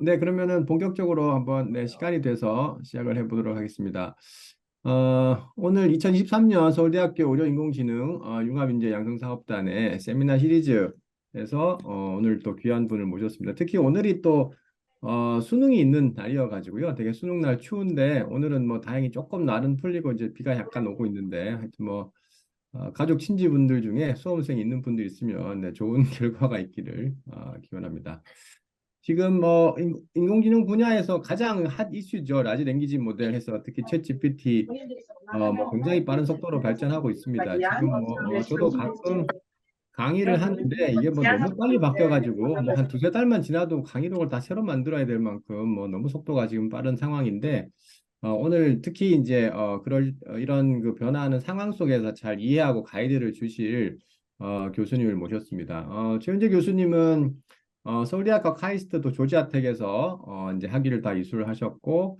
네, 그러면은 본격적으로 한번 시간이 돼서 시작을 해보도록 하겠습니다. 오늘 2023년 서울대학교 의료인공지능 융합인재 양성사업단의 세미나 시리즈에서 오늘 또 귀한 분을 모셨습니다. 특히 오늘이 또 수능이 있는 날이어가지고요. 되게 수능날 추운데 오늘은 뭐 다행히 조금 날은 풀리고 이제 비가 약간 오고 있는데 하여튼 뭐 가족 친지분들 중에 수험생이 있는 분들 있으면 좋은 결과가 있기를 기원합니다. 지금 뭐 인공지능 분야에서 가장 핫 이슈죠. 라지 랭귀지 모델 해서 특히 챗 GPT 뭐 굉장히 빠른 속도로 발전하고 있습니다. 지금 뭐 저도 가끔 강의를 하는데 이게 뭐 너무 빨리 바뀌어가지고 뭐 한 두세 달만 지나도 강의록을 다 새로 만들어야 될 만큼 뭐 너무 속도가 지금 빠른 상황인데 오늘 특히 이제 이런 그 변화하는 상황 속에서 잘 이해하고 가이드를 주실 교수님을 모셨습니다. 최은재 교수님은 서울대학교 카이스트 또 조지아텍에서 이제 학위를 다 이수를 하셨고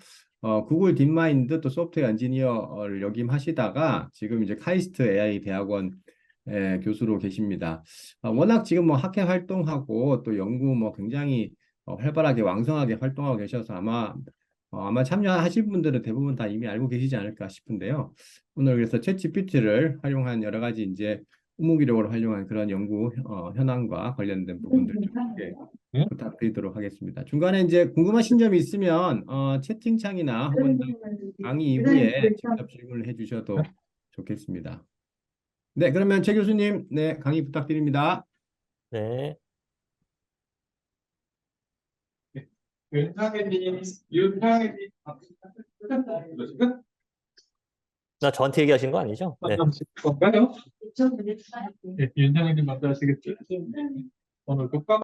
구글 딥마인드 또 소프트웨어 엔지니어를 역임하시다가 지금 이제 카이스트 AI 대학원 교수로 계십니다. 워낙 지금 뭐 학회 활동하고 또 연구 뭐 굉장히 활발하게 왕성하게 활동하고 계셔서 아마 참여하실 분들은 대부분 다 이미 알고 계시지 않을까 싶은데요. 오늘 그래서 챗GPT를 활용한 여러 가지 이제 의무기록을 활용한 그런 연구 현황과 관련된 부분들 좀 응? 부탁드리도록 하겠습니다. 중간에 이제 궁금하신 점이 있으면 채팅창이나 혹은 강의 이후에 직접 질문을 해주셔도 좋겠습니다. 네, 그러면 최 교수님, 강의 부탁드립니다. 네. 윤상혜님, 윤상혜님, 나 저한테 얘기하신 거 아니죠? 네. 만나실 건가요? 네, 윤상혜님 먼저 하시겠죠? 오늘 국가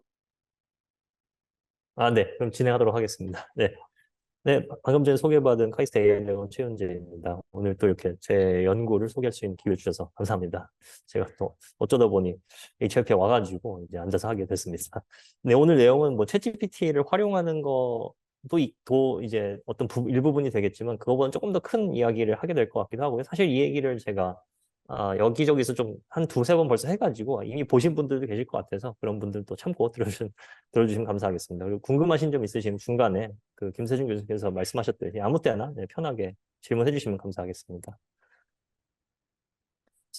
네. 그럼 진행하도록 하겠습니다. 네. 네. 방금 전에 소개받은 카이스트 AI대원 최윤재입니다. 오늘 또 이렇게 제 연구를 소개할 수 있는 기회 주셔서 감사합니다. 제가 또 어쩌다 보니 HRP에 와가지고 이제 앉아서 하게 됐습니다. 네. 오늘 내용은 뭐 챗GPT를 활용하는 또 이제 어떤 일부분이 되겠지만 그거보다는 조금 더 큰 이야기를 하게 될 것 같기도 하고요. 사실 이 얘기를 제가 여기저기서 좀 한 두세 번 벌써 해가지고 이미 보신 분들도 계실 것 같아서 그런 분들도 참고 들어주시면 감사하겠습니다. 그리고 궁금하신 점 있으시면 중간에 그 김세준 교수께서 말씀하셨듯이 아무 때나 편하게 질문해 주시면 감사하겠습니다.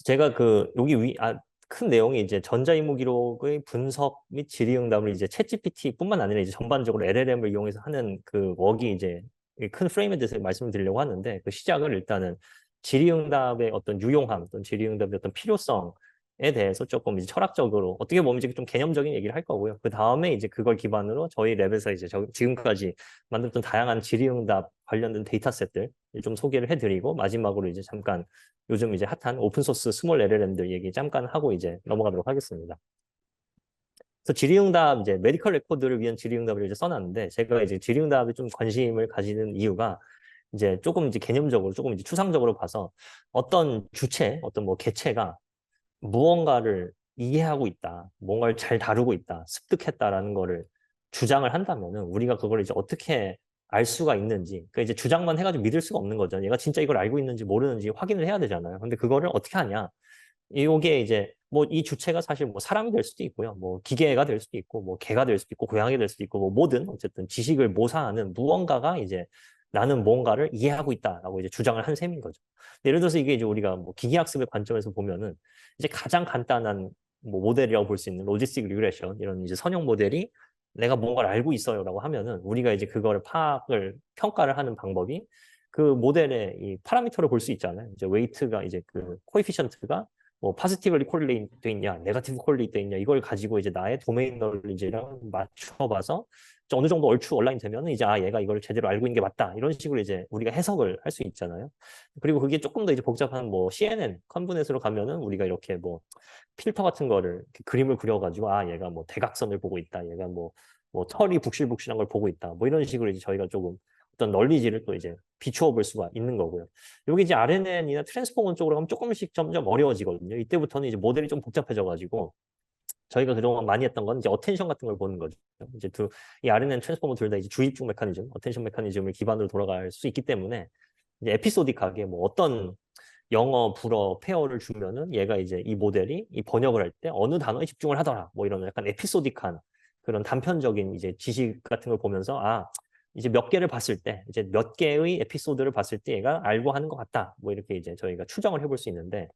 제가 큰 내용이 이제 전자임무 기록의 분석 및 질의응답을 이제 챗GPT뿐만 아니라 이제 전반적으로 LLM을 이용해서 하는 그 웍이 이제 큰 프레임에 대해서 말씀을 드리려고 하는데 그 시작을 일단은 질의응답의 어떤 유용함, 어떤 질의응답의 어떤 필요성에 대해서 조금 이제 철학적으로 어떻게 보면 이제 좀 개념적인 얘기를 할 거고요. 그 다음에 이제 그걸 기반으로 저희 랩에서 이제 지금까지 만들었던 다양한 질의응답 관련된 데이터셋들 좀 소개를 해드리고 마지막으로 이제 잠깐 요즘 이제 핫한 오픈소스 스몰 LLM들 얘기 잠깐 하고 이제 넘어가도록 하겠습니다. 그래서 질의응답 이제 메디컬 레코드를 위한 질의응답을 이제 써놨는데 제가 이제 질의응답에 좀 관심을 가지는 이유가 이제 조금 이제 개념적으로 조금 이제 추상적으로 봐서 어떤 어떤 뭐 개체가 무언가를 이해하고 있다, 뭔가를 잘 다루고 있다, 습득했다라는 거를 주장을 한다면은 우리가 그걸 이제 어떻게 알 수가 있는지, 그러니까 이제 주장만 해가지고 믿을 수가 없는 거죠. 얘가 진짜 이걸 알고 있는지 모르는지 확인을 해야 되잖아요. 근데 그거를 어떻게 하냐? 이게 이제 뭐 이 주체가 사실 뭐 사람이 될 수도 있고요, 뭐 기계가 될 수도 있고, 뭐 개가 될 수도 있고, 고양이 될 수도 있고, 뭐 뭐든 어쨌든 지식을 모사하는 무언가가 이제 나는 뭔가를 이해하고 있다라고 이제 주장을 한 셈인 거죠. 예를 들어서 이게 이제 우리가 뭐 기계학습의 관점에서 보면은 이제 가장 간단한 뭐 모델이라고 볼 수 있는 로지스틱 리그레션 이런 이제 선형 모델이 내가 뭔가를 알고 있어요라고 하면은 우리가 이제 그거를 평가를 하는 방법이 그 모델의 이 파라미터를 볼 수 있잖아요. 이제 웨이트가 이제 그 코에피션트가 뭐 파지티브리 콜레이트 돼 있냐, 네거티브 콜레이트 돼 있냐 이걸 가지고 이제 나의 도메인 널리지랑 맞춰봐서 어느 정도 얼추 얼라인 되면 이제 얘가 이걸 제대로 알고 있는 게 맞다 이런 식으로 이제 우리가 해석을 할 수 있잖아요. 그리고 그게 조금 더 이제 복잡한 뭐 CNN 컨브넷으로 가면은 우리가 이렇게 뭐 필터 같은 거를 이렇게 그림을 그려가지고 얘가 뭐 대각선을 보고 있다, 얘가 뭐 털이 북실북실한 걸 보고 있다, 뭐 이런 식으로 이제 저희가 조금 어떤 널리지를 또 이제 비추어 볼 수가 있는 거고요. 여기 이제 RNN이나 트랜스포먼 쪽으로 가면 조금씩 점점 어려워지거든요. 이때부터는 이제 모델이 좀 복잡해져가지고 저희가 그동안 많이 했던 건 이제 어텐션 같은 걸 보는 거죠. 이제 이 RNN 트랜스포머 둘 다 이제 주입중 메커니즘, 어텐션 메커니즘을 기반으로 돌아갈 수 있기 때문에 이제 에피소딕하게 뭐 어떤 영어, 불어, 페어를 주면은 얘가 이제 이 모델이 이 번역을 할 때 어느 단어에 집중을 하더라. 뭐 이런 약간 에피소딕한 그런 단편적인 이제 지식 같은 걸 보면서 이제 몇 개를 봤을 때 이제 몇 개의 에피소드를 봤을 때 얘가 알고 하는 것 같다. 뭐 이렇게 이제 저희가 추정을 해볼 수 있는데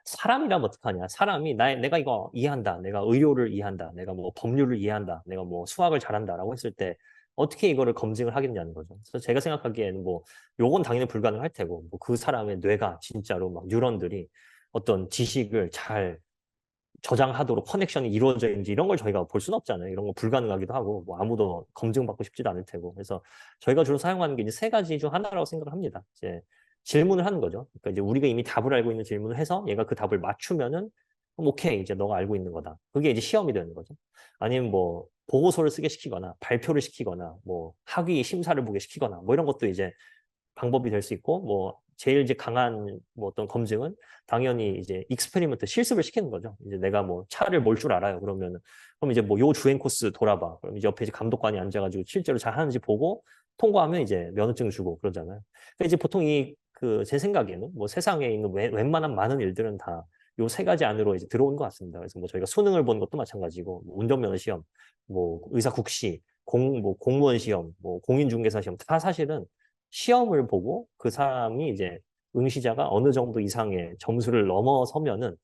사람이라면 어떡하냐? 사람이 내가 이거 이해한다. 내가 의료를 이해한다. 내가 뭐 법률을 이해한다. 내가 뭐 수학을 잘한다라고 했을 때 어떻게 이거를 검증을 하겠냐는 거죠. 그래서 제가 생각하기에는 뭐 요건 당연히 불가능할 테고 뭐 그 사람의 뇌가 진짜로 막 뉴런들이 어떤 지식을 잘 저장하도록 커넥션이 이루어져 있는지 이런 걸 저희가 볼 수는 없잖아요. 이런 거 불가능하기도 하고 뭐 아무도 검증받고 싶지도 않을 테고. 그래서 저희가 주로 사용하는 게 이제 세 가지 중 하나라고 생각을 합니다. 이제 질문을 하는 거죠. 그러니까 이제 우리가 이미 답을 알고 있는 질문을 해서 얘가 그 답을 맞추면은 그럼 오케이 이제 너가 알고 있는 거다. 그게 이제 시험이 되는 거죠. 아니면 뭐 보고서를 쓰게 시키거나 발표를 시키거나 뭐 학위 심사를 보게 시키거나 뭐 이런 것도 이제 방법이 될 수 있고 뭐 제일 이제 강한 뭐 어떤 검증은 당연히 이제 익스페리먼트 실습을 시키는 거죠. 이제 내가 뭐 차를 몰 줄 알아요. 그러면 그럼 이제 뭐 요 주행 코스 돌아봐. 그럼 이제 옆에 이제 감독관이 앉아가지고 실제로 잘 하는지 보고 통과하면 이제 면허증 주고 그러잖아요. 그러니까 이제 보통 제 생각에는 뭐 세상에 있는 웬만한 많은 일들은 다 요 세 가지 안으로 이제 들어온 것 같습니다. 그래서 뭐 저희가 수능을 보는 것도 마찬가지고 뭐 운전면허 시험, 뭐 의사 국시, 뭐 공무원 시험, 뭐 공인중개사 시험 다 사실은 시험을 보고 그 사람이 이제 응시자가 어느 정도 이상의 점수를 넘어서면은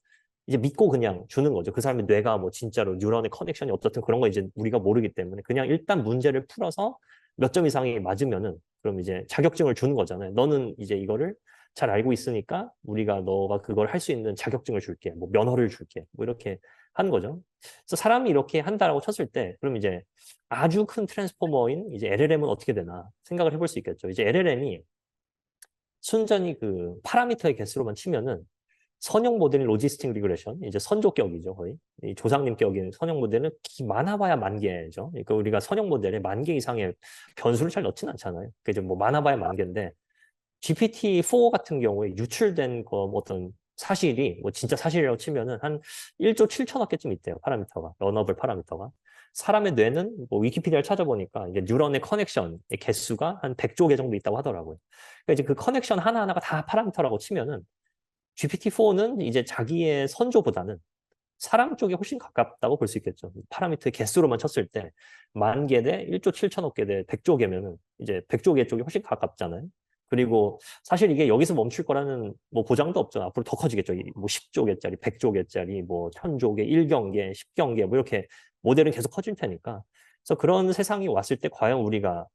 이제 믿고 그냥 주는 거죠. 그 사람의 뇌가 뭐 진짜로 뉴런의 커넥션이 어떻든 그런 거 이제 우리가 모르기 때문에 그냥 일단 문제를 풀어서 몇 점 이상이 맞으면은 그럼 이제 자격증을 주는 거잖아요. 너는 이제 이거를 잘 알고 있으니까 우리가 너가 그걸 할 수 있는 자격증을 줄게. 뭐 면허를 줄게. 뭐 이렇게 하는 거죠. 그래서 사람이 이렇게 한다라고 쳤을 때 그럼 이제 아주 큰 트랜스포머인 이제 LLM은 어떻게 되나 생각을 해볼 수 있겠죠. 이제 LLM이 순전히 그 파라미터의 개수로만 치면은 선형 모델인 로지스틱 리그레션, 이제 선조격이죠, 거의. 이 조상님격인 선형 모델은 많아봐야 10,000개죠. 그러니까 우리가 선형 모델에 10,000개 이상의 변수를 잘 넣지는 않잖아요. 그죠? 뭐 많아봐야 10,000개인데 GPT-4 같은 경우에 유출된 거 뭐 어떤 사실이 뭐 진짜 사실이라고 치면은 한 1조 7천억 개쯤 있대요. 파라미터가. 러너블 파라미터가. 사람의 뇌는 뭐 위키피디아를 찾아보니까 이제 뉴런의 커넥션의 개수가 한 100조 개 정도 있다고 하더라고요. 그러니까 이제 그 커넥션 하나하나가 다 파라미터라고 치면은 GPT-4는 이제 자기의 선조보다는 사람 쪽에 훨씬 가깝다고 볼 수 있겠죠. 파라미터의 개수로만 쳤을 때 10,000개 대 1조 7천억 개 대 100조 개면은 이제 100조 개 쪽이 훨씬 가깝잖아요. 그리고 사실 이게 여기서 멈출 거라는 뭐 보장도 없죠. 앞으로 더 커지겠죠. 뭐 10조 개짜리, 100조 개짜리, 뭐 1,000조 개, 1경계, 10경계 뭐 이렇게 모델은 계속 커질 테니까. 그래서 그런 세상이 왔을 때 과연 우리가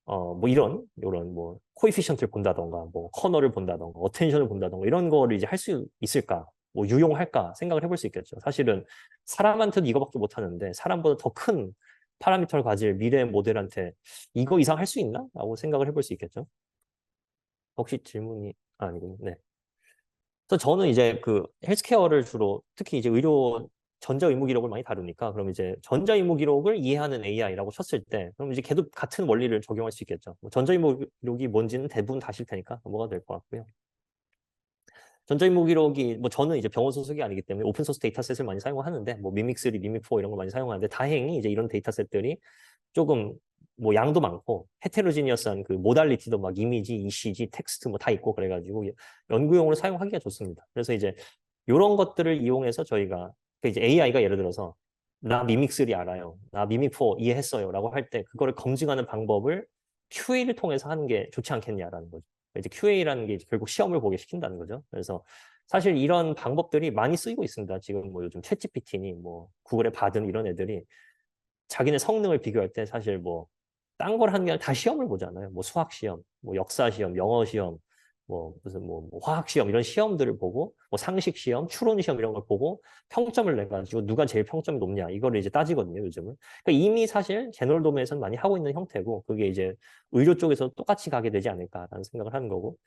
뭐 이런 뭐 코에피션트를 본다던가 뭐 커널을 본다던가 어텐션을 본다던가 이런 거를 이제 할 수 있을까? 뭐 유용할까 생각을 해볼 수 있겠죠. 사실은 사람한테도 이거밖에 못 하는데 사람보다 더 큰 파라미터를 가질 미래 모델한테 이거 이상 할 수 있나? 라고 생각을 해볼 수 있겠죠. 혹시 질문이 아니군요. 네. 그래서 저는 이제 그 헬스케어를 주로 특히 이제 의료 전자의무 기록을 많이 다루니까 그럼 이제 전자의무 기록을 이해하는 AI라고 쳤을 때 그럼 이제 걔도 같은 원리를 적용할 수 있겠죠. 뭐 전자의무 기록이 뭔지는 대부분 다 아실 테니까 뭐가 될 것 같고요. 전자의무 기록이 뭐 저는 이제 병원 소속이 아니기 때문에 오픈소스 데이터셋을 많이 사용하는데 뭐 미믹3, 미믹4 이런 걸 많이 사용하는데 다행히 이제 이런 데이터셋들이 조금 뭐 양도 많고 헤테로지니어스한 그 모달리티도 막 이미지, ECG, 텍스트 뭐 다 있고 그래가지고 연구용으로 사용하기가 좋습니다. 그래서 이제 이런 것들을 이용해서 저희가 이제 AI가 예를 들어서 나 미믹3 알아요, 나 미믹4 이해했어요라고 할 때 그거를 검증하는 방법을 QA를 통해서 하는 게 좋지 않겠냐라는 거죠. 이제 QA라는 게 결국 시험을 보게 시킨다는 거죠. 그래서 사실 이런 방법들이 많이 쓰이고 있습니다. 지금 뭐 요즘 챗GPT니 뭐 구글의 바든 이런 애들이 자기네 성능을 비교할 때 사실 뭐 딴 걸 하는 게 아니라 다 시험을 보잖아요. 뭐 수학 시험, 뭐 역사 시험, 영어 시험, 뭐 무슨 뭐 화학 시험 이런 시험들을 보고 뭐 상식 시험, 추론 시험 이런 걸 보고 평점을 내가지고 누가 제일 평점이 높냐 이거를 이제 따지거든요. 요즘은. 그러니까 이미 사실 제너럴 도메인에서는 많이 하고 있는 형태고 그게 이제 의료 쪽에서 똑같이 가게 되지 않을까라는 생각을 하는 거고.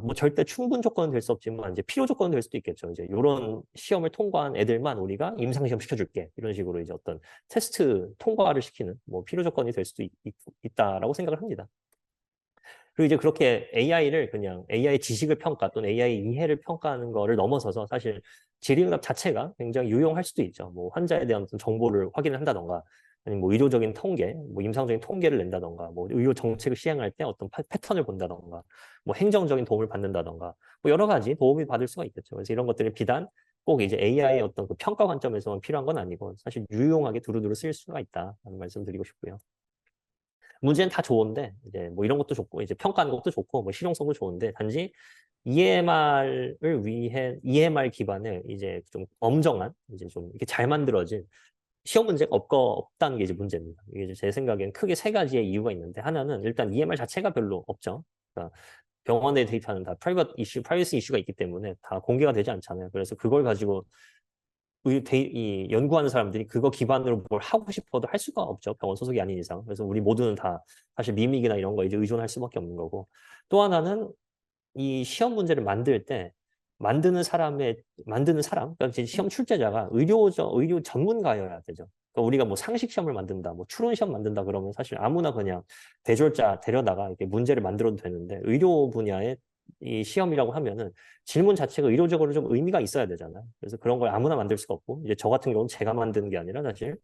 뭐 절대 충분 조건은 될 수 없지만 이제 필요 조건은 될 수도 있겠죠. 이제 이런 시험을 통과한 애들만 우리가 임상 시험 시켜줄게 이런 식으로 이제 어떤 테스트 통과를 시키는 뭐 필요 조건이 될 수도 있다라고 생각을 합니다. 그리고 이제 그렇게 AI를 그냥 AI 지식을 평가 또는 AI 이해를 평가하는 거를 넘어서서 사실 질의응답 자체가 굉장히 유용할 수도 있죠. 뭐 환자에 대한 어떤 정보를 확인을 한다던가 아니면 뭐 의료적인 통계, 뭐 임상적인 통계를 낸다던가 뭐 의료 정책을 시행할 때 어떤 패턴을 본다던가 뭐 행정적인 도움을 받는다던가 뭐 여러 가지 도움이 받을 수가 있겠죠. 그래서 이런 것들이 비단 꼭 이제 AI의 어떤 그 평가 관점에서만 필요한 건 아니고 사실 유용하게 두루두루 쓸 수가 있다라는 말씀 드리고 싶고요. 문제는 다 좋은데 이제 뭐 이런 것도 좋고 이제 평가하는 것도 좋고 뭐 실용성도 좋은데 단지 EMR을 위해 EMR 기반의 이제 좀 엄정한 이제 좀 이렇게 잘 만들어진 시험 문제가 없다는 게 이제 문제입니다. 이게 이제 제 생각엔 크게 세 가지의 이유가 있는데 하나는 일단 EMR 자체가 별로 없죠. 그러니까 병원의 데이터는 다 프라이버시 이슈가 있기 때문에 다 공개가 되지 않잖아요. 그래서 그걸 가지고 이 연구하는 사람들이 그거 기반으로 뭘 하고 싶어도 할 수가 없죠. 병원 소속이 아닌 이상. 그래서 우리 모두는 다 사실 미믹이나 이런 거 이제 의존할 수밖에 없는 거고. 또 하나는 이 시험 문제를 만들 때 만드는 사람, 그러니까 이제 시험 출제자가 의료 전문가여야 되죠. 그러니까 우리가 뭐 상식 시험을 만든다, 뭐 추론 시험 만든다 그러면 사실 아무나 그냥 대졸자 데려다가 이렇게 문제를 만들어도 되는데 의료 분야의 이 시험이라고 하면은 질문 자체가 의료적으로 좀 의미가 있어야 되잖아요. 그래서 그런 걸 아무나 만들 수가 없고 이제 저 같은 경우는 제가 만드는 게 아니라 사실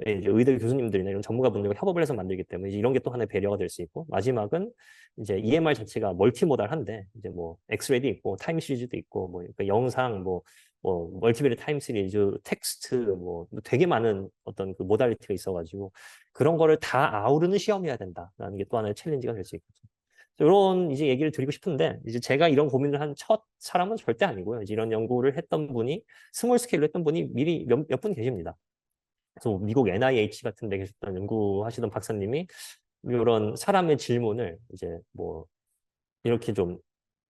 이제 의대 교수님들이나 이런 전문가분들과 협업을 해서 만들기 때문에 이제 이런 게 또 하나의 배려가 될 수 있고 마지막은 이제 EMR 자체가 멀티모달한데 이제 뭐 엑스레이도 있고 타임 시리즈도 있고 뭐 그러니까 영상 뭐 멀티미디어 타임 시리즈 텍스트 뭐 되게 많은 어떤 그 모달리티가 있어가지고 그런 거를 다 아우르는 시험이어야 된다라는 게 또 하나의 챌린지가 될 수 있거든요. 이런 이제 얘기를 드리고 싶은데 이제 제가 이런 고민을 한 첫 사람은 절대 아니고요. 이제 이런 연구를 했던 분이 스몰 스케일로 했던 분이 미리 몇 분 계십니다. 그래서 미국 NIH 같은 데 계셨던 연구하시던 박사님이 이런 사람의 질문을 이제 뭐 이렇게 좀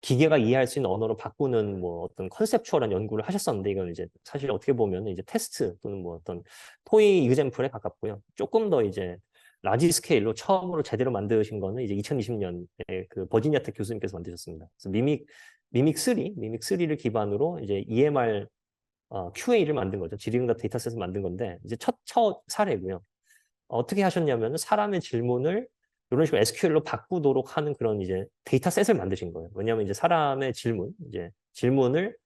기계가 이해할 수 있는 언어로 바꾸는 뭐 어떤 컨셉추얼한 연구를 하셨었는데 이건 이제 사실 어떻게 보면 이제 테스트 또는 뭐 어떤 토이 이그젠플에 가깝고요. 조금 더 이제 라지 스케일로 처음으로 제대로 만드신 거는 이제 2020년에 그 버지니아 텍 교수님께서 만드셨습니다. 그래서 미믹3를 기반으로 이제 EMR QA를 만든 거죠. 질의응답 데이터셋을 만든 건데 이제 첫 사례고요. 어떻게 하셨냐면 사람의 질문을 이런 식으로 SQL로 바꾸도록 하는 그런 이제 데이터셋을 만드신 거예요. 왜냐하면 이제 사람의 질문을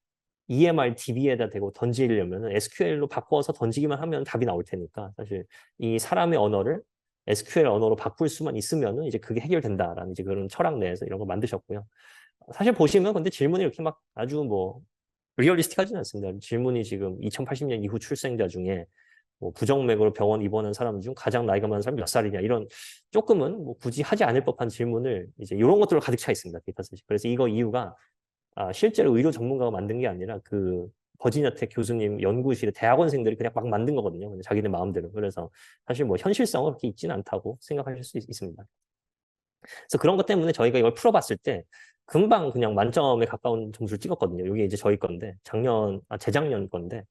EMR DB에다 대고 던지려면 SQL로 바꿔서 던지기만 하면 답이 나올 테니까 사실 이 사람의 언어를 SQL 언어로 바꿀 수만 있으면은 이제 그게 해결된다라는 이제 그런 철학 내에서 이런 걸 만드셨고요. 사실 보시면 근데 질문이 이렇게 막 아주 뭐 리얼리스틱하지는 않습니다. 질문이 지금 2080년 이후 출생자 중에 뭐 부정맥으로 병원 입원한 사람 중 가장 나이가 많은 사람이 몇 살이냐 이런 조금은 뭐 굳이 하지 않을 법한 질문을 이제 이런 것들로 가득 차 있습니다. 데이터셋이. 그래서 이거 이유가 실제로 의료 전문가가 만든 게 아니라 그 버지니아 텍 교수님 연구실에 대학원생들이 그냥 막 만든 거거든요. 그냥 자기네 마음대로. 그래서 사실 뭐 현실성은 그렇게 있지는 않다고 생각하실 수 있습니다. 그래서 그런 것 때문에 저희가 이걸 풀어봤을 때 금방 그냥 만점에 가까운 점수를 찍었거든요. 이게 이제 저희 건데 재작년 건데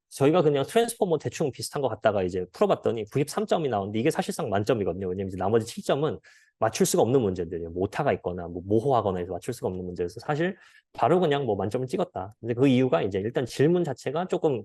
저희가 그냥 트랜스포머 대충 비슷한 거 갖다가 이제 풀어봤더니 93점이 나오는데 이게 사실상 만점이거든요. 왜냐면 이제 나머지 7점은 맞출 수가 없는 문제들이에요. 뭐 오타가 있거나 뭐 모호하거나 해서 맞출 수가 없는 문제여서 사실 바로 그냥 뭐 만점을 찍었다. 근데 그 이유가 이제 일단 질문 자체가 조금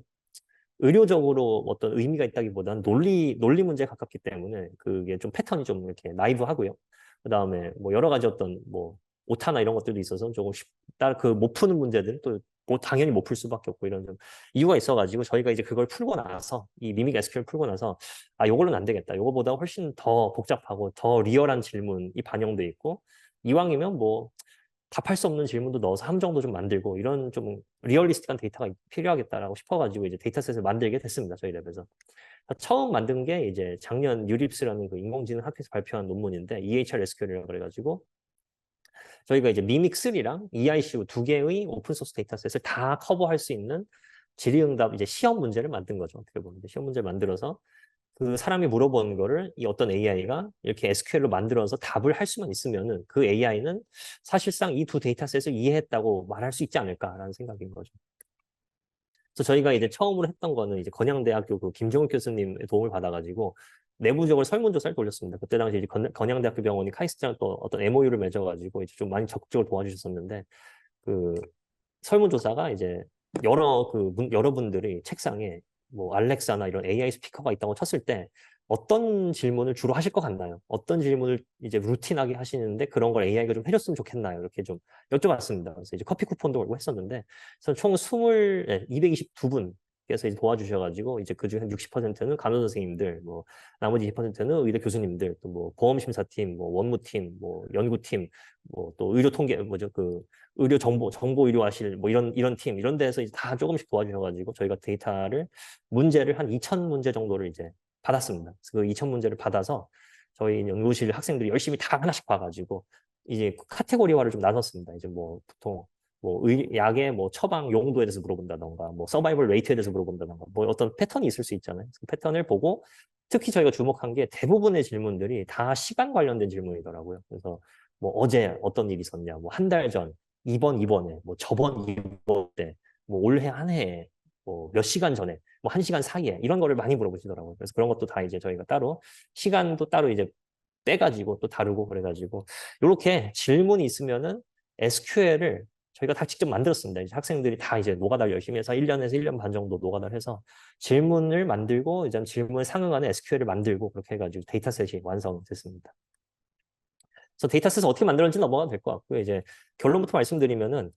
의료적으로 어떤 의미가 있다기보다는 논리 문제에 가깝기 때문에 그게 좀 패턴이 좀 이렇게 나이브하고요. 그다음에 뭐 여러 가지 어떤 뭐 오타나 이런 것들도 있어서 조금 쉽다 그 못 푸는 문제들 또 뭐 당연히 못 풀 수밖에 없고 이런 좀 이유가 있어가지고 저희가 이제 그걸 풀고 나서 이 미믹 SQL 풀고 나서 요걸로는 안 되겠다. 요거보다 훨씬 더 복잡하고 더 리얼한 질문이 반영돼 있고 이왕이면 뭐 답할 수 없는 질문도 넣어서 함정도 좀 만들고 이런 좀 리얼리스틱한 데이터가 필요하겠다라고 싶어가지고 이제 데이터셋을 만들게 됐습니다. 저희 랩에서. 처음 만든 게 이제 작년 유립스라는 그 인공지능 학회에서 발표한 논문인데 EHR SQL이라고 그래가지고 저희가 이제 미믹3랑 EICU 두 개의 오픈소스 데이터셋을 다 커버할 수 있는 질의응답 이제 시험 문제를 만든 거죠. 어떻게 보면 시험 문제를 만들어서 그 사람이 물어보는 거를 이 어떤 AI가 이렇게 SQL로 만들어서 답을 할 수만 있으면은 그 AI는 사실상 이 두 데이터셋을 이해했다고 말할 수 있지 않을까라는 생각인 거죠. 그래서 저희가 이제 처음으로 했던 거는 이제 건양대학교 그 김종욱 교수님의 도움을 받아가지고 내부적으로 설문조사를 돌렸습니다. 그때 당시 이제 건양대학교 병원이 카이스트랑 또 어떤 MOU를 맺어가지고 이제 좀 많이 적극적으로 도와주셨었는데 그 설문조사가 이제 여러분들이 책상에 뭐 알렉사나 이런 AI 스피커가 있다고 쳤을 때 어떤 질문을 주로 하실 것 같나요? 어떤 질문을 이제 루틴하게 하시는데 그런 걸 AI가 좀 해줬으면 좋겠나요? 이렇게 좀 여쭤봤습니다. 그래서 이제 커피 쿠폰도 걸고 했었는데, 그래서 총 222분 선생님께서 이제 도와주셔가지고 이제 그중에 한 60%는 간호사 선생님들, 뭐 나머지 20%는 의대 교수님들, 또 뭐 보험심사팀, 뭐 원무팀, 뭐 연구팀, 뭐 또 의료 통계 뭐죠 그 의료 정보 의료화실 뭐 이런 팀 이런 데서 이제 다 조금씩 도와주셔가지고 저희가 데이터를 문제를 한 2,000 문제 정도를 이제 받았습니다. 그래서 그 2,000 문제를 받아서 저희 연구실 학생들이 열심히 다 하나씩 봐가지고 이제 카테고리화를 좀 나눴습니다. 이제 뭐 보통 뭐 약의 뭐 처방 용도에 대해서 물어본다던가 뭐 서바이벌 레이트에 대해서 물어본다던가 뭐 어떤 패턴이 있을 수 있잖아요. 그 패턴을 보고 특히 저희가 주목한 게 대부분의 질문들이 다 시간 관련된 질문이더라고요. 그래서 뭐 어제 어떤 일이 있었냐, 뭐 한 달 전, 이번에, 뭐 저번 이번 때, 뭐 올해 한 해에, 뭐 몇 시간 전에, 뭐 한 시간 사이에 이런 거를 많이 물어보시더라고요. 그래서 그런 것도 다 이제 저희가 따로 시간도 따로 이제 빼가지고 또 다루고 그래가지고 이렇게 질문이 있으면은 SQL을 저희가 다 직접 만들었습니다. 이제 학생들이 다 이제 노가다를 열심히 해서 1년에서 1년 반 정도 노가다를 해서 질문을 만들고 이제 질문에 상응하는 SQL을 만들고 그렇게 해가지고 데이터셋이 완성됐습니다. 그래서 데이터셋을 어떻게 만들었는지 넘어가도 될 것 같고요. 이제 결론부터 말씀드리면은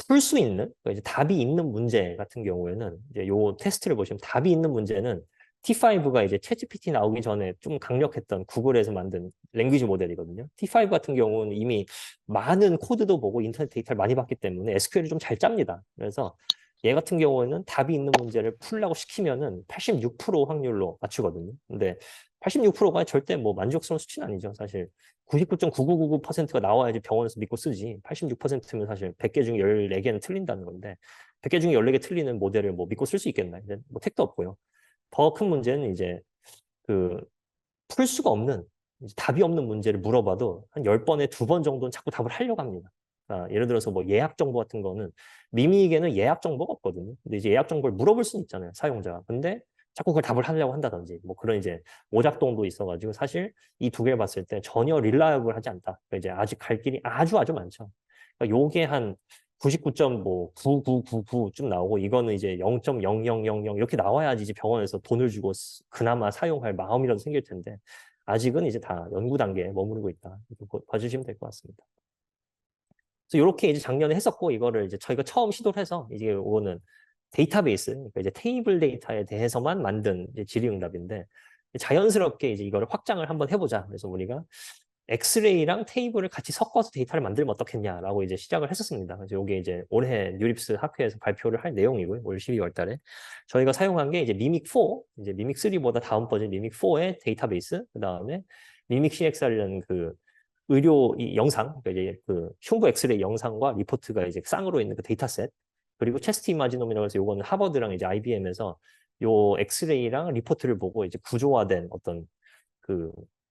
풀 수 있는 그러니까 이제 답이 있는 문제 같은 경우에는 이제 요 테스트를 보시면 답이 있는 문제는 T5가 이제 챗GPT 나오기 전에 좀 강력했던 구글에서 만든 랭귀지 모델이거든요. T5 같은 경우는 이미 많은 코드도 보고 인터넷 데이터를 많이 봤기 때문에 SQL을 좀 잘 짭니다. 그래서 얘 같은 경우에는 답이 있는 문제를 풀라고 시키면은 86% 확률로 맞추거든요. 근데 86%가 절대 뭐 만족스러운 수치는 아니죠. 사실 99.9999%가 나와야지 병원에서 믿고 쓰지. 86%면 사실 100개 중에 14개는 틀린다는 건데 100개 중에 14개 틀리는 모델을 뭐 믿고 쓸 수 있겠나? 이제 뭐 택도 없고요. 더 큰 문제는 이제 그 풀 수가 없는 답이 없는 문제를 물어봐도 한 10번에 2번 정도는 자꾸 답을 하려고 합니다. 예를 들어서 뭐 예약 정보 같은 거는 미미에게는 예약 정보가 없거든요. 근데 이제 예약 정보를 물어볼 수는 있잖아요, 사용자가. 근데 자꾸 그걸 답을 하려고 한다든지 뭐 그런 이제 오작동도 있어가지고 사실 이 두 개를 봤을 때 전혀 릴라이블하지 않다. 그러니까 이제 아직 갈 길이 아주 많죠. 그러니까 요게 한 99.9999쯤 나오고 이거는 이제 0.0000 이렇게 나와야지 이제 병원에서 돈을 주고 그나마 사용할 마음이라도 생길 텐데 아직은 이제 다 연구 단계에 머무르고 있다. 이렇게 봐주시면 될 것 같습니다. 그래서 이렇게 이제 작년에 했었고 이거를 이제 저희가 처음 시도를 해서 이제 이거는 데이터베이스, 그러니까 이제 테이블 데이터에 대해서만 만든 이제 질의응답인데 자연스럽게 이제 이거를 확장을 한번 해보자. 그래서 우리가 엑스레이랑 테이블을 같이 섞어서 데이터를 만들면 어떻겠냐라고 이제 시작을 했었습니다. 그래서 이게 이제 올해 뉴립스 학회에서 발표를 할 내용이고요. 올 12월 달에 저희가 사용한 게 이제 미믹4, 이제 미믹3보다 다음 버전 미믹4의 데이터베이스, 그 다음에 미믹 CXR이라는 그 의료 이 영상, 그러니까 이제 그 흉부 엑스레이 영상과 리포트가 이제 쌍으로 있는 그 데이터셋, 그리고 체스트 이마지놈이라고 해서 요거는 하버드랑 이제 IBM에서 요 엑스레이랑 리포트를 보고 이제 구조화된 어떤 그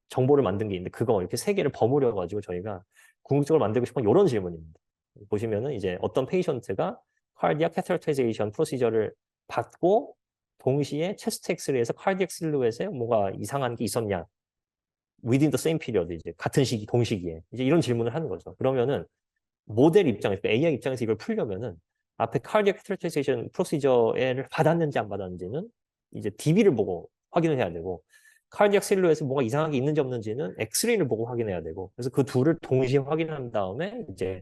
정보를 만든 게 있는데 그거 이렇게 세 개를 버무려 가지고 저희가 궁극적으로 만들고 싶은 이런 질문입니다. 보시면은 이제 어떤 페이션트가 cardiac catheterization 프로시저를 받고 동시에 체스트 엑스레이에서 cardiac 실루엣에 뭐가 이상한 게 있었냐 within the same period 이제 같은 시기 동시기에 이제 이런 질문을 하는 거죠. 그러면은 모델 입장에서 그러니까 AI 입장에서 이걸 풀려면은 앞에 cardiac catheterization 프로시저를 받았는지 안 받았는지는 이제 DB를 보고 확인을 해야 되고 카르디악 셀룰에서 뭔가 이상한 게 있는지 없는지는 엑스레이를 보고 확인해야 되고 그래서 그 둘을 동시에 확인한 다음에 이제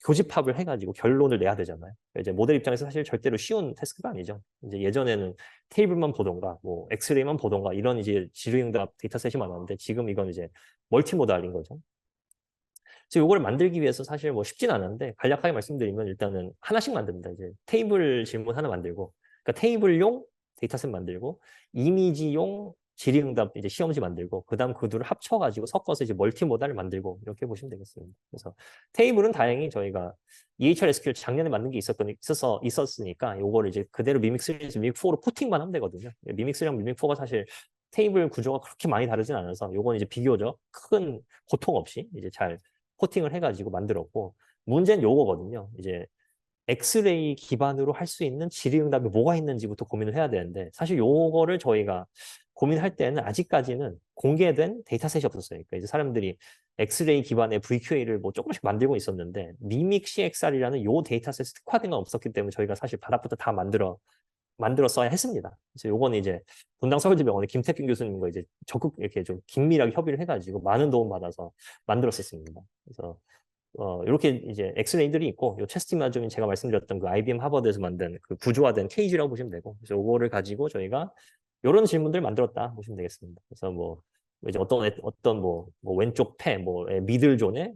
교집합을 해가지고 결론을 내야 되잖아요. 그러니까 이제 모델 입장에서 사실 절대로 쉬운 태스크가 아니죠. 이제 예전에는 테이블만 보던가 뭐 엑스레이만 보던가 이런 이제 질의응답 데이터셋이 많았는데 지금 이건 이제 멀티모달인 거죠. 그래서 이걸 만들기 위해서 사실 뭐 쉽진 않은데 간략하게 말씀드리면 일단은 하나씩 만듭니다. 이제 테이블 질문 하나 만들고 그러니까 테이블용 데이터셋 만들고 이미지용 질의응답 이제 시험지 만들고 그다음 그 둘을 합쳐가지고 섞어서 이제 멀티모달을 만들고 이렇게 보시면 되겠습니다. 그래서 테이블은 다행히 저희가 EHR SQL 작년에 만든 게 있었으니까 요거를 이제 그대로 미믹3에서 미믹4로 포팅만 하면 되거든요. 미믹3랑 미믹4가 사실 테이블 구조가 그렇게 많이 다르진 않아서 요건 이제 비교적 큰 고통 없이 이제 잘 포팅을 해가지고 만들었고 문제는 요거거든요. 이제 엑스레이 기반으로 할 수 있는 질의응답이 뭐가 있는지부터 고민을 해야 되는데 사실 요거를 저희가 고민할 때는 아직까지는 공개된 데이터셋이 없었어요. 그러니까 이제 사람들이 엑스레이 기반의 VQA를 뭐 조금씩 만들고 있었는데 미믹 CXR이라는 요 데이터셋 특화된 건 없었기 때문에 저희가 사실 바닥부터 다 만들었어야 했습니다. 그래서 요거는 이제 분당 서울대병원의 김태균 교수님과 이제 적극 이렇게 좀 긴밀하게 협의를 해가지고 많은 도움 받아서 만들었었습니다. 그래서 이렇게 이제 엑스레이들이 있고, 요 체스트 이마징은 제가 말씀드렸던 그 IBM 하버드에서 만든 그 구조화된 케이지라고 보시면 되고, 그래서 요거를 가지고 저희가 이런 질문들을 만들었다 보시면 되겠습니다. 그래서 뭐 이제 어떤 왼쪽 폐, 미들 존에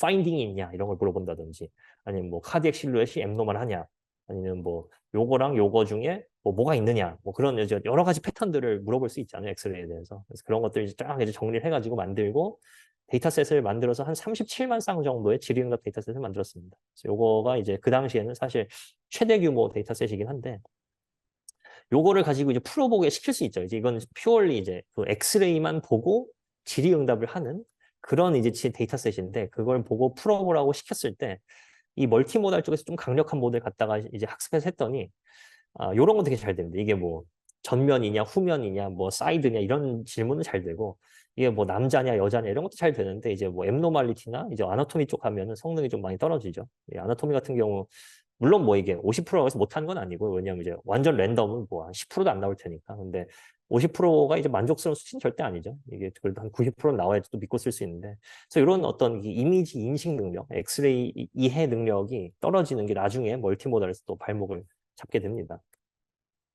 파인딩이 있냐 이런 걸 물어본다든지, 아니면 뭐 카디액 실루엣이 앱노멀하냐, 아니면 뭐 요거랑 요거 중에 뭐가 있느냐, 뭐 그런 이제 여러 가지 패턴들을 물어볼 수 있잖아요, 엑스레이에 대해서. 그래서 그런 것들을 이제 쫙 이제 정리를 해가지고 만들고 데이터셋을 만들어서 한 37만 쌍 정도의 질의응답 데이터셋을 만들었습니다. 그래서 요거가 이제 그 당시에는 사실 최대 규모 데이터셋이긴 한데, 요거를 가지고 이제 풀어보게 시킬 수 있죠. 이제 이건 퓨얼리 이제 그 엑스레이만 보고 질의응답을 하는 그런 이제 데이터셋인데, 그걸 보고 풀어보라고 시켰을 때 이 멀티모달 쪽에서 좀 강력한 모델 갖다가 이제 학습해서 했더니 요런 거 되게 잘 됩니다. 이게 뭐 전면이냐 후면이냐 뭐 사이드냐 이런 질문은 잘 되고, 이게 뭐 남자냐 여자냐 이런 것도 잘 되는데, 이제 뭐 앱노멀리티나 이제 아나토미 쪽 하면은 성능이 좀 많이 떨어지죠. 이 아나토미 같은 경우 물론 뭐 이게 50%라고 해서 못하는 건 아니고, 왜냐면 이제 완전 랜덤은 뭐 한 10%도 안 나올 테니까. 근데 50%가 이제 만족스러운 수치는 절대 아니죠. 이게 그래도 한 90%는 나와야지 또 믿고 쓸 수 있는데, 그래서 이런 어떤 이미지 인식 능력, 엑스레이 이해 능력이 떨어지는 게 나중에 멀티모달에서 또 발목을 잡게 됩니다.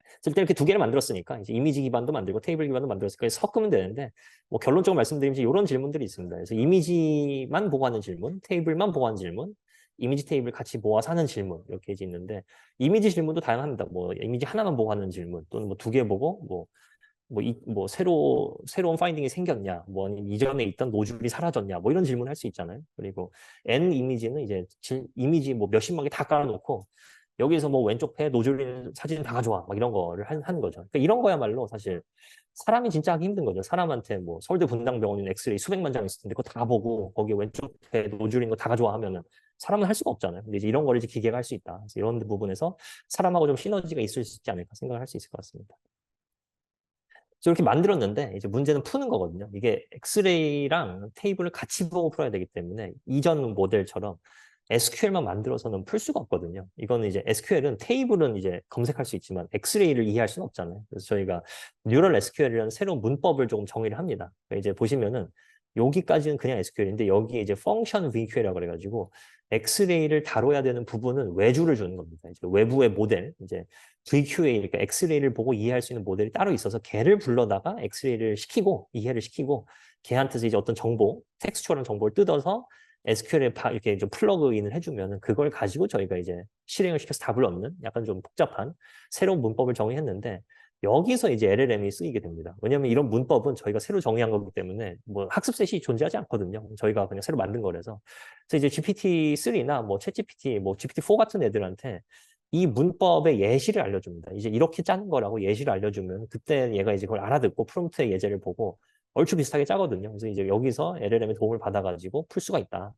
그래서 일단 이렇게 두 개를 만들었으니까 이제 이미지 기반도 만들고 테이블 기반도 만들었으니까 섞으면 되는데, 뭐 결론적으로 말씀드리면 이런 질문들이 있습니다. 그래서 이미지만 보고 하는 질문, 테이블만 보고 하는 질문, 이미지 테이블 같이 모아서 하는 질문, 이렇게 이제 있는데, 이미지 질문도 다양합니다. 뭐 이미지 하나만 보고 하는 질문, 또는 뭐 두 개 보고 새로운 파인딩이 생겼냐, 뭐 아니면 이전에 있던 노즐이 사라졌냐, 뭐 이런 질문 할 수 있잖아요. 그리고 N 이미지는 이제 이미지 뭐 몇십만 개 다 깔아놓고 여기서 뭐 왼쪽 배 노즐 사진 다 가져와 막 이런 거를 하는 거죠. 그러니까 이런 거야말로 사실 사람이 진짜 하기 힘든 거죠. 사람한테 뭐 서울대 분당병원인 엑스레이 수백만 장 있을 텐데 그거 다 보고 거기에 왼쪽 배 노즐인 거 다 가져와 하면은 사람은 할 수가 없잖아요. 근데 이제 이런 거를 이제 기계가 할 수 있다. 그래서 이런 부분에서 사람하고 좀 시너지가 있을 수 있지 않을까 생각을 할 수 있을 것 같습니다. 그래서 이렇게 만들었는데 이제 문제는 푸는 거거든요. 이게 엑스레이랑 테이블을 같이 보고 풀어야 되기 때문에 이전 모델처럼 SQL만 만들어서는 풀 수가 없거든요. 이거는 이제 SQL은 테이블은 이제 검색할 수 있지만 엑스레이를 이해할 수는 없잖아요. 그래서 저희가 뉴럴 SQL이라는 새로운 문법을 조금 정의를 합니다. 그러니까 이제 보시면은 여기까지는 그냥 SQL인데 여기에 이제 펑션 VQL이라고 그래가지고 엑스레이를 다뤄야 되는 부분은 외주를 주는 겁니다. 이제 외부의 모델, 이제 VQA, 그러니까 엑스레이를 보고 이해할 수 있는 모델이 따로 있어서 걔를 불러다가 엑스레이를 시키고 이해를 시키고 걔한테서 이제 어떤 정보, 텍스처런 정보를 뜯어서 SQL에 이렇게 좀 플러그인을 해주면 그걸 가지고 저희가 이제 실행을 시켜서 답을 얻는 약간 좀 복잡한 새로운 문법을 정의했는데, 여기서 이제 LLM이 쓰이게 됩니다. 왜냐하면 이런 문법은 저희가 새로 정의한 거기 때문에 뭐 학습 셋이 존재하지 않거든요. 저희가 그냥 새로 만든 거라서. 그래서 이제 GPT-3나 뭐 챗GPT, 뭐 GPT-4 같은 애들한테 이 문법의 예시를 알려줍니다. 이제 이렇게 짜는 거라고 예시를 알려주면 그때 얘가 이제 그걸 알아듣고 프롬프트의 예제를 보고 얼추 비슷하게 짜거든요. 그래서 이제 여기서 LLM의 도움을 받아가지고 풀 수가 있다.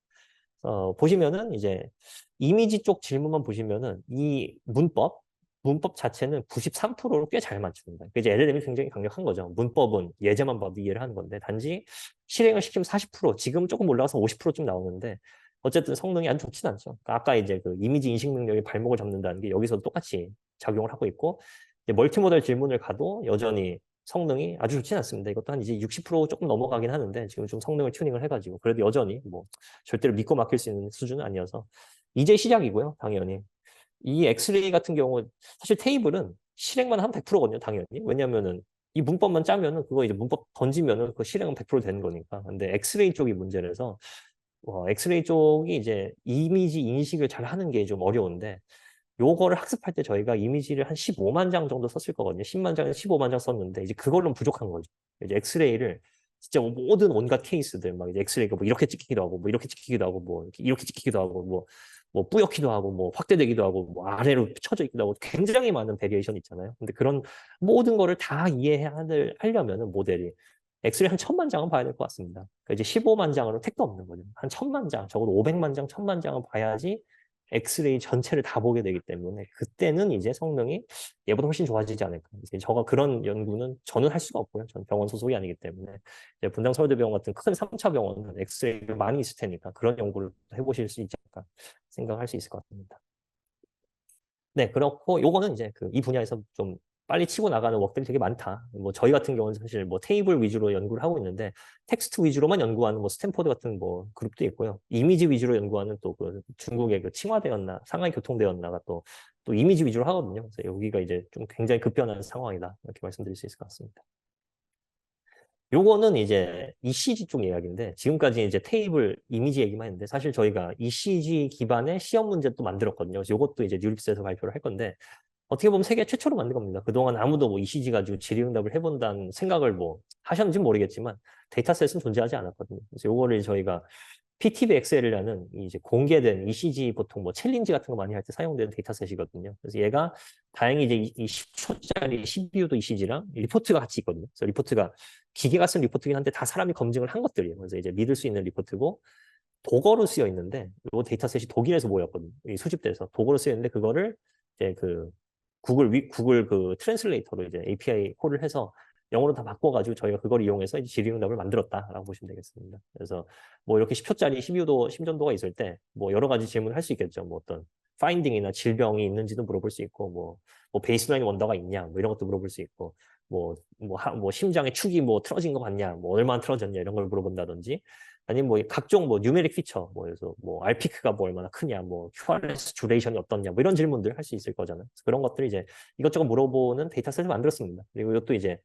보시면은 이제 이미지 쪽 질문만 보시면은 이 문법 자체는 93%로 꽤 잘 맞춥니다. 이제 LLM이 굉장히 강력한 거죠. 문법은 예제만 봐도 이해를 하는 건데 단지 실행을 시키면 40%, 지금 조금 올라가서 50%쯤 나오는데 어쨌든 성능이 아주 좋진 않죠. 그러니까 아까 이제 그 이미지 인식 능력이 발목을 잡는다는 게 여기서 똑같이 작용을 하고 있고, 이제 멀티모델 질문을 가도 여전히 성능이 아주 좋진 않습니다. 이것도 한 이제 60% 조금 넘어가긴 하는데 지금 좀 성능을 튜닝을 해가지고 그래도 여전히 뭐 절대로 믿고 맡길 수 있는 수준은 아니어서 이제 시작이고요. 당연히 이 엑스레이 같은 경우 사실 테이블은 실행만 하면 100%거든요. 당연히. 왜냐면은 이 문법만 짜면은 그거 이제 문법 던지면은 그 실행은 100% 되는 거니까. 근데 엑스레이 쪽이 문제라서 엑스레이 쪽이 이제 이미지 인식을 잘 하는 게 좀 어려운데, 요거를 학습할 때 저희가 이미지를 한 15만 장 정도 썼을 거거든요. 10만 장에서 15만 장 썼는데 이제 그걸로는 부족한 거죠. 이제 엑스레이를 진짜 모든 온갖 케이스들 막 이제 엑스레이가 뭐 이렇게 찍히기도 하고 뭐 이렇게 찍히기도 하고 뭐 이렇게 찍히기도 하고 뭐 뿌옇기도 하고 뭐 확대되기도 하고 뭐 아래로 쳐져 있기도 하고 굉장히 많은 베리에이션 있잖아요. 근데 그런 모든 거를 다 하려면은 모델이 엑스레이 한 1000만 장은 봐야 될 것 같습니다. 그러니까 이제 15만 장으로 택도 없는 거죠. 한 1000만 장, 적어도 500만 장, 1000만 장은 봐야지 엑스레이 전체를 다 보게 되기 때문에 그때는 이제 성능이 얘보다 훨씬 좋아지지 않을까. 이제 저가 그런 연구는 저는 할 수가 없고요. 저는 병원 소속이 아니기 때문에 이제 분당 서울대병원 같은 큰 3차 병원은 엑스레이가 많이 있을 테니까 그런 연구를 해보실 수 있지 않을까 생각할 수 있을 것 같습니다. 네, 그렇고 요거는 이제 이 분야에서 좀 빨리 치고 나가는 웍들이 되게 많다. 뭐 저희 같은 경우는 사실 뭐 테이블 위주로 연구를 하고 있는데 텍스트 위주로만 연구하는 뭐 스탠포드 같은 뭐 그룹도 있고요. 이미지 위주로 연구하는 또 그 중국의 그 칭화대였나 상하이 교통대였나가 또 이미지 위주로 하거든요. 그래서 여기가 이제 좀 굉장히 급변하는 상황이다. 이렇게 말씀드릴 수 있을 것 같습니다. 요거는 이제 ECG 쪽 이야기인데 지금까지 이제 테이블 이미지 얘기만 했는데 사실 저희가 ECG 기반의 시험 문제도 만들었거든요. 그래서 요것도 이제 뉴립스에서 발표를 할 건데 어떻게 보면 세계 최초로 만든 겁니다. 그동안 아무도 뭐 ECG 가지고 질의응답을 해본다는 생각을 뭐 하셨는지 모르겠지만 데이터셋은 존재하지 않았거든요. 그래서 요거를 저희가 PTBXL이라는 이제 공개된 ECG 보통 뭐 챌린지 같은 거 많이 할 때 사용되는 데이터셋이거든요. 그래서 얘가 다행히 이제 이 10초짜리 CPU도 ECG랑 리포트가 같이 있거든요. 그래서 리포트가 기계가 쓴 리포트긴 한데 다 사람이 검증을 한 것들이에요. 그래서 이제 믿을 수 있는 리포트고 독어로 쓰여 있는데 이 데이터셋이 독일에서 모였거든요. 이 수집돼서 독어로 쓰여 있는데 그거를 이제 그 구글 그 트랜슬레이터로 이제 API 콜을 해서 영어로 다 바꿔가지고 저희가 그걸 이용해서 이제 질의응답을 만들었다라고 보시면 되겠습니다. 그래서 뭐 이렇게 10초짜리 CPU도 심전도가 있을 때 뭐 여러 가지 질문을 할 수 있겠죠. 뭐 어떤 파인딩이나 질병이 있는지도 물어볼 수 있고 뭐 베이스라인 원더가 있냐 뭐 이런 것도 물어볼 수 있고 뭐 심장의 축이 뭐 틀어진 거 같냐 뭐 얼마나 틀어졌냐 이런 걸 물어본다든지 아니면 뭐 각종 뭐 뉴메릭 피처 뭐 그래서 뭐 RP크가 뭐 얼마나 크냐 뭐 QRS 듀레이션이 어떻냐 뭐 이런 질문들 할 수 있을 거잖아요. 그런 것들 이제 이것저것 물어보는 데이터셋을 만들었습니다. 그리고 이것도 이제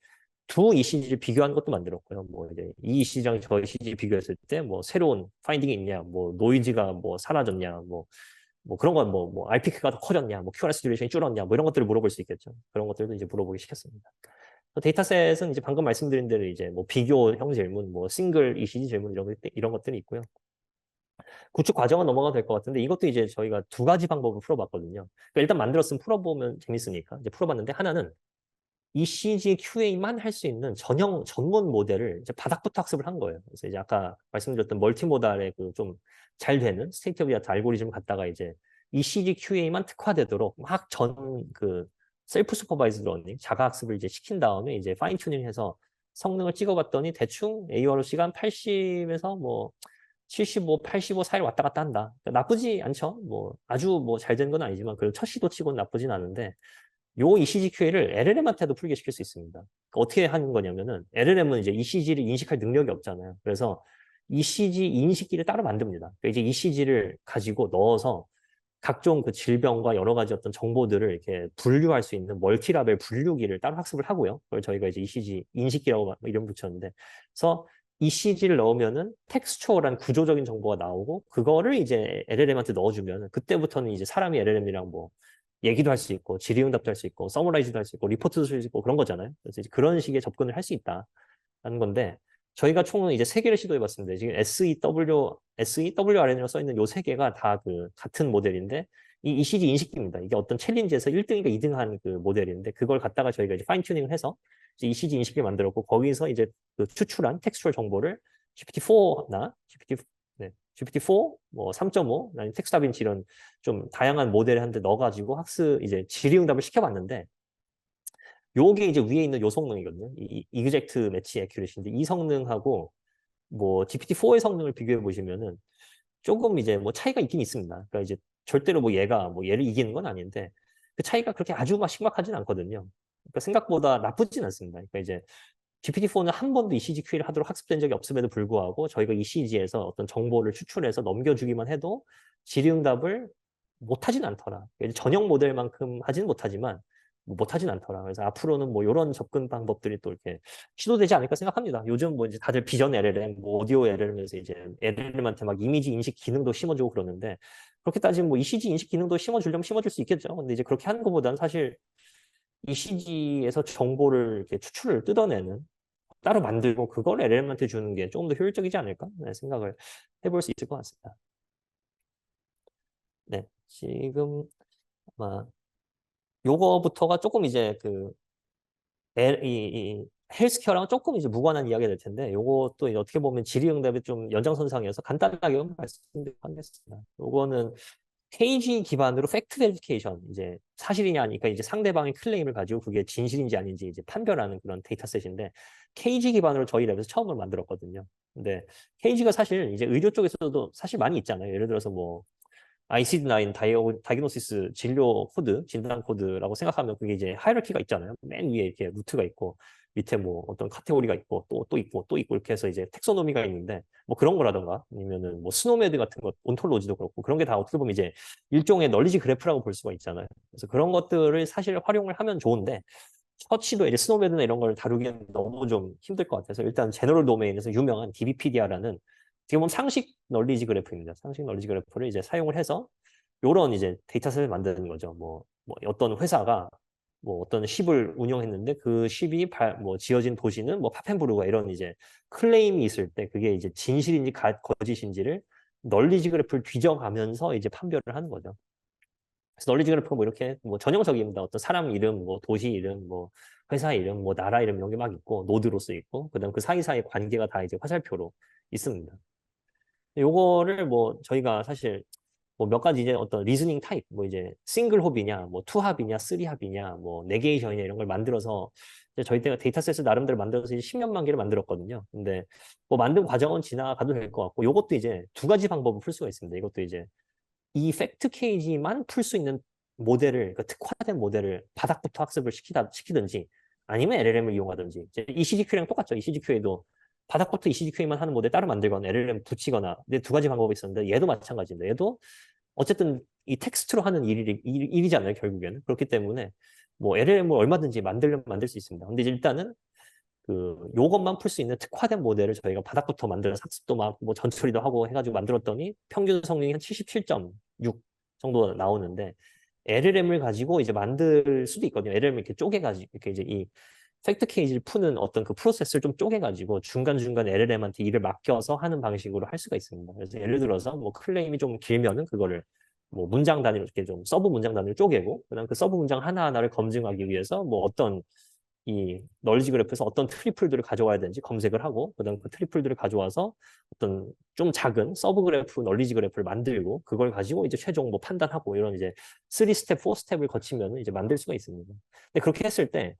두 ECG를 비교하는 것도 만들었고요. 뭐 이제 이 ECG랑 저 ECG 비교했을 때 뭐 새로운 파인딩이 있냐, 뭐 노이즈가 뭐 사라졌냐, 뭐 그런 건 뭐 RP크가 더 커졌냐, 뭐 QRS 듀레이션이 줄었냐, 뭐 이런 것들을 물어볼 수 있겠죠. 그런 것들도 이제 물어보기 시켰습니다. 데이터셋은 이제 방금 말씀드린 대로 이제 뭐 비교형 질문, 뭐 싱글 ECG 질문 이런 것들이 있고요. 구축 과정은 넘어가도 될 것 같은데 이것도 이제 저희가 두 가지 방법을 풀어봤거든요. 그러니까 일단 만들었으면 풀어보면 재밌으니까 이제 풀어봤는데 하나는 ECG QA만 할 수 있는 전문 모델을 이제 바닥부터 학습을 한 거예요. 그래서 이제 아까 말씀드렸던 멀티모달의 그 좀 잘 되는 스테이트 오브 아트 알고리즘 갖다가 이제 ECG QA만 특화되도록 막 그 셀프 슈퍼바이즈드 러닝 자가 학습을 이제 시킨 다음에 이제 파인 튜닝해서 성능을 찍어봤더니 대충 AOR 시간 80에서 뭐 75, 85 사이를 왔다 갔다 한다. 그러니까 나쁘지 않죠. 뭐 아주 뭐 잘 된 건 아니지만 그래도 첫 시도치고는 나쁘진 않은데 요 ECG QA를 LLM한테도 풀게 시킬 수 있습니다. 그러니까 어떻게 하는 거냐면은 LLM은 이제 ECG를 인식할 능력이 없잖아요. 그래서 ECG 인식기를 따로 만듭니다. 그러니까 이제 ECG를 가지고 넣어서 각종 그 질병과 여러 가지 어떤 정보들을 이렇게 분류할 수 있는 멀티라벨 분류기를 따로 학습을 하고요. 그걸 저희가 이제 ECG 인식기라고 이름 붙였는데, 그래서 ECG를 넣으면은 텍스처얼한 구조적인 정보가 나오고 그거를 이제 LLM한테 넣어주면 그때부터는 이제 사람이 LLM이랑 뭐 얘기도 할 수 있고 질의응답도 할 수 있고 서머라이즈도 할 수 있고 리포트도 쓸 수 있고 그런 거잖아요. 그래서 이제 그런 식의 접근을 할 수 있다는 건데 저희가 총 이제 세 개를 시도해봤습니다. 지금 SEWRN이라고 써 있는 요 세 개가 다 그 같은 모델인데 이 ECG 인식기입니다. 이게 어떤 챌린지에서 1등인가 2등한 그 모델인데 그걸 갖다가 저희가 이제 파인 튜닝을 해서 이제 ECG 인식기를 만들었고 거기서 이제 그 추출한 텍스처얼 정보를 GPT-4나 GPT-4, 뭐 3.5, 아니면 텍스트다빈치 이런 좀 다양한 모델을 한 대 넣어가지고 학습 이제 질의응답을 시켜봤는데 요게 이제 위에 있는 요 성능이거든요. 이 이그젝트 매치 애큐레시인데 이 성능하고 뭐 GPT-4의 성능을 비교해 보시면은 조금 이제 뭐 차이가 있긴 있습니다. 그러니까 이제 절대로 뭐 얘가 뭐 얘를 이기는 건 아닌데 그 차이가 그렇게 아주 막 심각하진 않거든요. 그러니까 생각보다 나쁘진 않습니다. 그러니까 이제 GPT-4는 한 번도 ECG QA를 하도록 학습된 적이 없음에도 불구하고 저희가 ECG에서 어떤 정보를 추출해서 넘겨주기만 해도 질의응답을 못하진 않더라. 전형 모델만큼 하진 못하지만 못하진 않더라. 그래서 앞으로는 뭐 이런 접근 방법들이 또 이렇게 시도되지 않을까 생각합니다. 요즘 뭐 이제 다들 비전 LLM, 뭐 오디오 LLM에서 이제 LLM한테 막 이미지 인식 기능도 심어주고 그러는데 그렇게 따지면 뭐 ECG 인식 기능도 심어주려면 심어줄 수 있겠죠. 근데 이제 그렇게 하는 것보다는 사실 ECG에서 정보를 이렇게 추출을 뜯어내는 따로 만들고 그걸 LLM한테 주는 게 조금 더 효율적이지 않을까 생각을 해볼 수 있을 것 같습니다. 네, 지금 아마 요거부터가 조금 이제 그 헬스케어랑 조금 이제 무관한 이야기가 될 텐데 요것도 어떻게 보면 질의응답의 좀 연장선상이어서 간단하게 말씀드리겠습니다. 요거는 KG 기반으로 팩트 베리피케이션 이제 사실이냐 아니까 이제 상대방의 클레임을 가지고 그게 진실인지 아닌지 이제 판별하는 그런 데이터셋인데 KG 기반으로 저희 랩에서 처음으로 만들었거든요. 근데 KG가 사실 이제 의료 쪽에서도 사실 많이 있잖아요. 예를 들어서 뭐 ICD-9 다이그노시스 진료 코드, 진단 코드라고 생각하면 그게 이제 하이라키가 있잖아요. 맨 위에 이렇게 루트가 있고 밑에 뭐 어떤 카테고리가 있고 또 있고 또 있고 이렇게 해서 이제 텍소노미가 있는데 뭐 그런 거라던가 아니면은 뭐 스노메드 같은 것, 온톨로지도 그렇고 그런 게 다 어떻게 보면 이제 일종의 널리지 그래프라고 볼 수가 있잖아요. 그래서 그런 것들을 사실 활용을 하면 좋은데 서치도 이제 스노메드나 이런 걸 다루기엔 너무 좀 힘들 것 같아서 일단 제너럴 도메인에서 유명한 DBPDR라는 지금 보면 상식 널리지 그래프입니다. 상식 널리지 그래프를 이제 사용을 해서 요런 이제 데이터셋을 만드는 거죠. 뭐 어떤 회사가 뭐 어떤 십을 운영했는데 그 십이 뭐 지어진 도시는 뭐 파펜부르가 이런 이제 클레임이 있을 때 그게 이제 진실인지 거짓인지를 널리지 그래프를 뒤져가면서 이제 판별을 하는 거죠. 그래서 널리지 그래프가 뭐 이렇게 뭐 전형적입니다. 어떤 사람 이름, 뭐 도시 이름, 뭐 회사 이름, 뭐 나라 이름 이런 게 막 있고 노드로 쓰여 있고 그다음 그 사이사이 관계가 다 이제 화살표로 있습니다. 요거를 뭐 저희가 사실 뭐 몇 가지 이제 어떤 리즈닝 타입, 뭐 이제 싱글 홉이냐, 뭐 투 합이냐, 쓰리 합이냐, 뭐 네게이션이냐 이런 걸 만들어서 이제 저희 때가 데이터셋을 나름대로 만들어서 이제 10몇만 개를 만들었거든요. 근데 뭐 만든 과정은 지나가도 될 것 같고, 요것도 이제 두 가지 방법을 풀 수가 있습니다. 이것도 이제 이 팩트 케이지만 풀 수 있는 모델을, 그 특화된 모델을 바닥부터 학습을 시키든지 아니면 LLM을 이용하든지 이제 ECGQ랑 똑같죠. ECGQ에도 바닥부터 ECGQ만 하는 모델 따로 만들거나 LLM 붙이거나 근데 두 가지 방법이 있었는데 얘도 마찬가지인데 얘도 어쨌든 이 텍스트로 하는 일이잖아요. 결국에는. 그렇기 때문에 뭐 LLM을 얼마든지 만들려면 만들 수 있습니다. 근데 이제 일단은 그 요것만 풀 수 있는 특화된 모델을 저희가 바닥부터 만들어서 학습도 막 뭐 전처리도 하고 해가지고 만들었더니 평균 성능이 한 77.6 정도 나오는데 LLM을 가지고 이제 만들 수도 있거든요. LLM을 이렇게 쪼개가지고 이렇게 이제 이 팩트 케이지를 푸는 어떤 그 프로세스를 좀 쪼개가지고 중간중간 LLM한테 일을 맡겨서 하는 방식으로 할 수가 있습니다. 그래서 예를 들어서 뭐 클레임이 좀 길면은 그거를 뭐 문장 단위로 이렇게 좀 서브 문장 단위로 쪼개고 그다음 그 서브 문장 하나하나를 검증하기 위해서 뭐 어떤 이 널리지 그래프에서 어떤 트리플들을 가져와야 되는지 검색을 하고 그다음 그 트리플들을 가져와서 어떤 좀 작은 서브 그래프, 널리지 그래프를 만들고 그걸 가지고 이제 최종 뭐 판단하고 이런 이제 3스텝, 4스텝을 거치면 이제 만들 수가 있습니다. 근데 그렇게 했을 때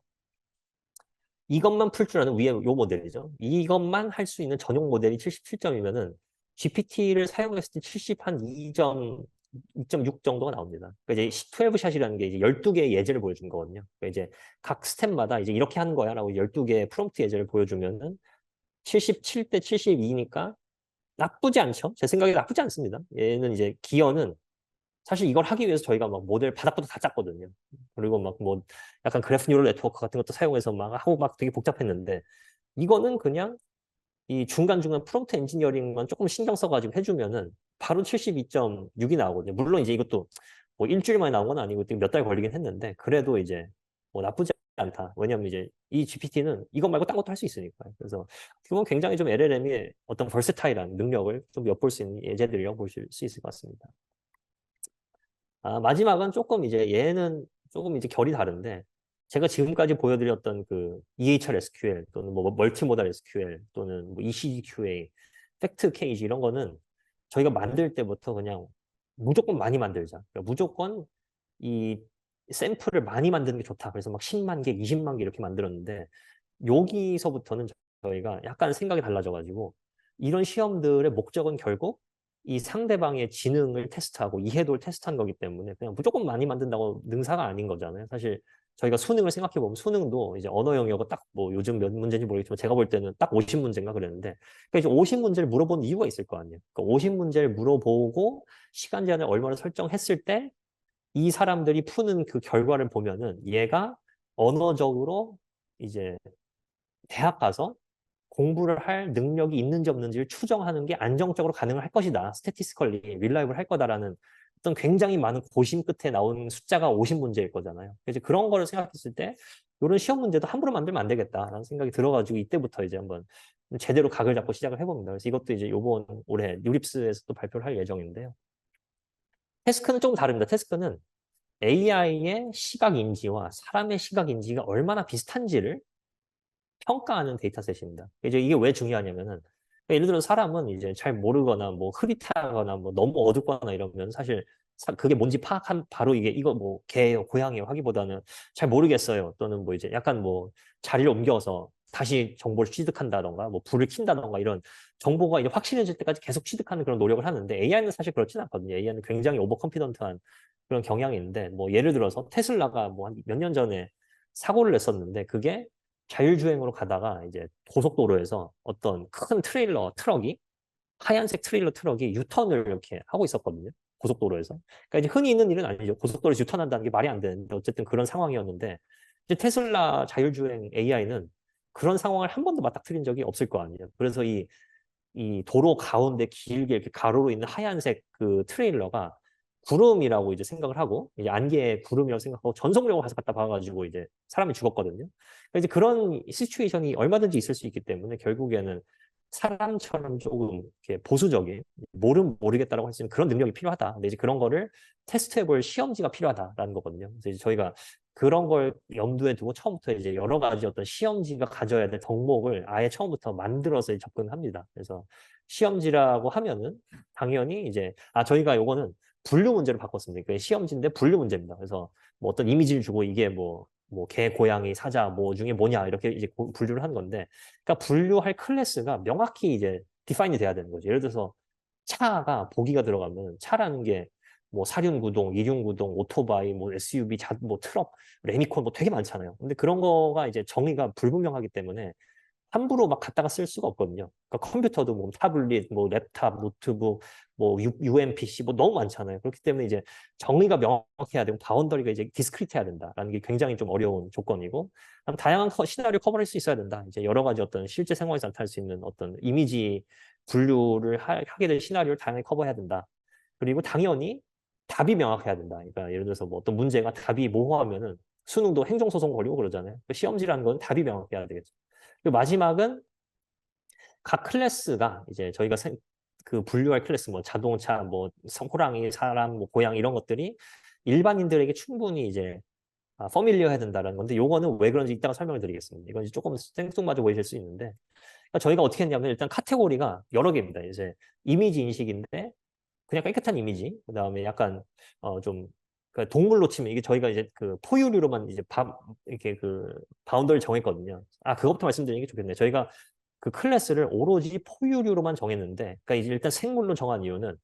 이것만 풀 줄 아는 위에 요 모델이죠. 이것만 할 수 있는 전용 모델이 77점이면은 GPT를 사용했을 때 70한 2.6 정도가 나옵니다. 그러니까 이제 12샷이라는 게 이제 12개의 예제를 보여준 거거든요. 그러니까 이제 각 스텝마다 이제 이렇게 하는 거야 라고 12개의 프롬프트 예제를 보여주면은 77대 72니까 나쁘지 않죠. 제 생각에 나쁘지 않습니다. 얘는 이제 기어는 사실 이걸 하기 위해서 저희가 막 모델 바닥부터 다 짰거든요. 그리고 막 뭐 약간 그래프 뉴럴 네트워크 같은 것도 사용해서 막 하고 막 되게 복잡했는데 이거는 그냥 이 중간중간 프롬프트 엔지니어링만 조금 신경 써가지고 해주면은 바로 72.6이 나오거든요. 물론 이제 이것도 뭐 일주일 만에 나온 건 아니고 몇 달 걸리긴 했는데 그래도 이제 뭐 나쁘지 않다. 왜냐하면 이제 이 GPT는 이것 말고 딴 것도 할 수 있으니까요. 그래서 그건 굉장히 좀 LLM의 어떤 벌스타일한 능력을 좀 엿볼 수 있는 예제들이라고 보실 수 있을 것 같습니다. 마지막은 조금 이제 얘는 조금 이제 결이 다른데 제가 지금까지 보여드렸던 그 EHR SQL 또는 뭐 멀티모달 SQL 또는 뭐 ECGQA, 팩트 케이지 이런 거는 저희가 만들 때부터 그냥 무조건 많이 만들자. 그러니까 무조건 이 샘플을 많이 만드는 게 좋다. 그래서 막 10만 개, 20만 개 이렇게 만들었는데 여기서부터는 저희가 약간 생각이 달라져가지고 이런 시험들의 목적은 결국 이 상대방의 지능을 테스트하고 이해도를 테스트한 거기 때문에 그냥 무조건 많이 만든다고 능사가 아닌 거잖아요. 사실 저희가 수능을 생각해 보면 수능도 이제 언어 영역은 딱 뭐 요즘 몇 문제인지 모르겠지만 제가 볼 때는 딱 50문제인가 그랬는데 그러니까 이제 50문제를 물어보는 이유가 있을 거 아니에요. 그러니까 50문제를 물어보고 시간 제한을 얼마나 설정했을 때 이 사람들이 푸는 그 결과를 보면은 얘가 언어적으로 이제 대학 가서 공부를 할 능력이 있는지 없는지를 추정하는 게 안정적으로 가능할 것이다. 스태티스컬리 릴라이블 할 거다라는 어떤 굉장히 많은 고심 끝에 나온 숫자가 50문제일 거잖아요. 그래서 그런 거를 생각했을 때 이런 시험 문제도 함부로 만들면 안 되겠다라는 생각이 들어가지고 이때부터 이제 한번 제대로 각을 잡고 시작을 해봅니다. 그래서 이것도 이제 요번 올해 유립스에서 또 발표를 할 예정인데요. 태스크는 조금 다릅니다. 태스크는 AI의 시각 인지와 사람의 시각 인지가 얼마나 비슷한지를 평가하는 데이터셋입니다. 이제 이게 왜 중요하냐면은 예를 들어 사람은 이제 잘 모르거나 뭐 흐릿하거나 뭐 너무 어둡거나 이러면 사실 그게 뭔지 파악한 바로 이거 뭐 개예요, 고양이에요 하기보다는 잘 모르겠어요. 또는 뭐 이제 약간 뭐 자리를 옮겨서 다시 정보를 취득한다던가 뭐 불을 킨다던가 이런 정보가 이제 확실해질 때까지 계속 취득하는 그런 노력을 하는데 AI는 사실 그렇진 않거든요. AI는 굉장히 오버컨피던트한 그런 경향이 있는데 뭐 예를 들어서 테슬라가 뭐 한 몇 년 전에 사고를 냈었는데 그게 자율주행으로 가다가 이제 고속도로에서 어떤 큰 트럭이 하얀색 트레일러 트럭이 유턴을 이렇게 하고 있었거든요. 고속도로에서. 그러니까 이제 흔히 있는 일은 아니죠. 고속도로에서 유턴한다는 게 말이 안 되는데 어쨌든 그런 상황이었는데 이제 테슬라 자율주행 AI는 그런 상황을 한 번도 맞닥뜨린 적이 없을 거 아니에요. 그래서 이 도로 가운데 길게 이렇게 가로로 있는 하얀색 그 트레일러가 구름이라고 이제 생각을 하고 이제 안개의 구름이라고 생각하고 전속력을 가서 갖다 박아가지고 이제 사람이 죽었거든요. 그러니까 이제 그런 시츄에이션이 얼마든지 있을 수 있기 때문에 결국에는 사람처럼 조금 이렇게 보수적인 모르면 모르겠다라고 할 수 있는 그런 능력이 필요하다. 근데 이제 그런 거를 테스트해볼 시험지가 필요하다라는 거거든요. 그래서 이제 저희가 그런 걸 염두에 두고 처음부터 이제 여러 가지 어떤 시험지가 가져야 될 덕목을 아예 처음부터 만들어서 접근합니다. 그래서 시험지라고 하면은 당연히 이제 저희가 요거는 분류 문제로 바꿨습니다. 그 시험지인데 분류 문제입니다. 그래서 뭐 어떤 이미지를 주고 이게 뭐 개, 고양이, 사자 뭐 중에 뭐냐 이렇게 이제 분류를 하는 건데, 그러니까 분류할 클래스가 명확히 이제 디파인이 돼야 되는 거죠. 예를 들어서 차가 보기가 들어가면 차라는 게 뭐 사륜구동, 이륜구동, 오토바이, 뭐 SUV, 뭐 트럭, 레미콘 뭐 되게 많잖아요. 근데 그런 거가 이제 정의가 불분명하기 때문에 함부로 막 갖다가 쓸 수가 없거든요. 그러니까 컴퓨터도 뭐 타블릿, 뭐 랩탑, 노트북, 뭐 UMPC 뭐 너무 많잖아요. 그렇기 때문에 이제 정의가 명확해야 되고 바운더리가 이제 디스크리트해야 된다라는 게 굉장히 좀 어려운 조건이고, 다양한 시나리오 커버할 수 있어야 된다. 이제 여러 가지 어떤 실제 생활에서 나타날 수 있는 어떤 이미지 분류를 하게 될 시나리오를 다양하게 커버해야 된다. 그리고 당연히 답이 명확해야 된다. 그러니까 예를 들어서 뭐 어떤 문제가 답이 모호하면은 수능도 행정소송 걸리고 그러잖아요. 시험지라는 건 답이 명확해야 되겠죠. 그리고 마지막은 각 클래스가 이제 저희가 그 분류할 클래스 뭐 자동차, 뭐 호랑이, 사람, 뭐 고양이 이런 것들이 일반인들에게 충분히 이제 퍼밀리어해야 된다는 건데, 요거는 왜 그런지 이따가 설명을 드리겠습니다. 이건 이제 조금 생뚱맞아 보이실 수 있는데, 그러니까 저희가 어떻게 했냐면 일단 카테고리가 여러 개입니다. 이제 이미지 인식인데 그냥 깨끗한 이미지, 그다음에 약간 좀 그 동물로 치면 이게 저희가 이제 그 포유류로만 이제 이렇게 그 바운더를 정했거든요. 그것부터 말씀드리는 게 좋겠네요. 저희가 그 클래스를 오로지 포유류로만 정했는데, 그러니까 이제 일단 생물로 정한 이유는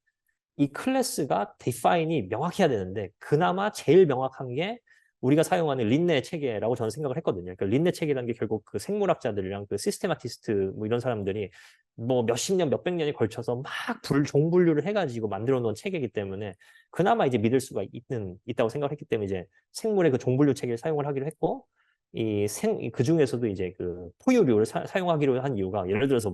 이 클래스가 디파인이 명확해야 되는데 그나마 제일 명확한 게 우리가 사용하는 린네 체계라고 저는 생각을 했거든요. 그러니까 린네 체계라는 게 결국 그 생물학자들이랑 그 시스테마티스트 뭐 이런 사람들이 뭐 몇십 년, 몇백 년이 걸쳐서 막 종분류를 해가지고 만들어 놓은 체계이기 때문에 그나마 이제 믿을 수가 있다고 생각을 했기 때문에 이제 생물의 그 종분류 체계를 사용을 하기로 했고, 그 중에서도 이제 그 포유류를 사용하기로 한 이유가 예를 들어서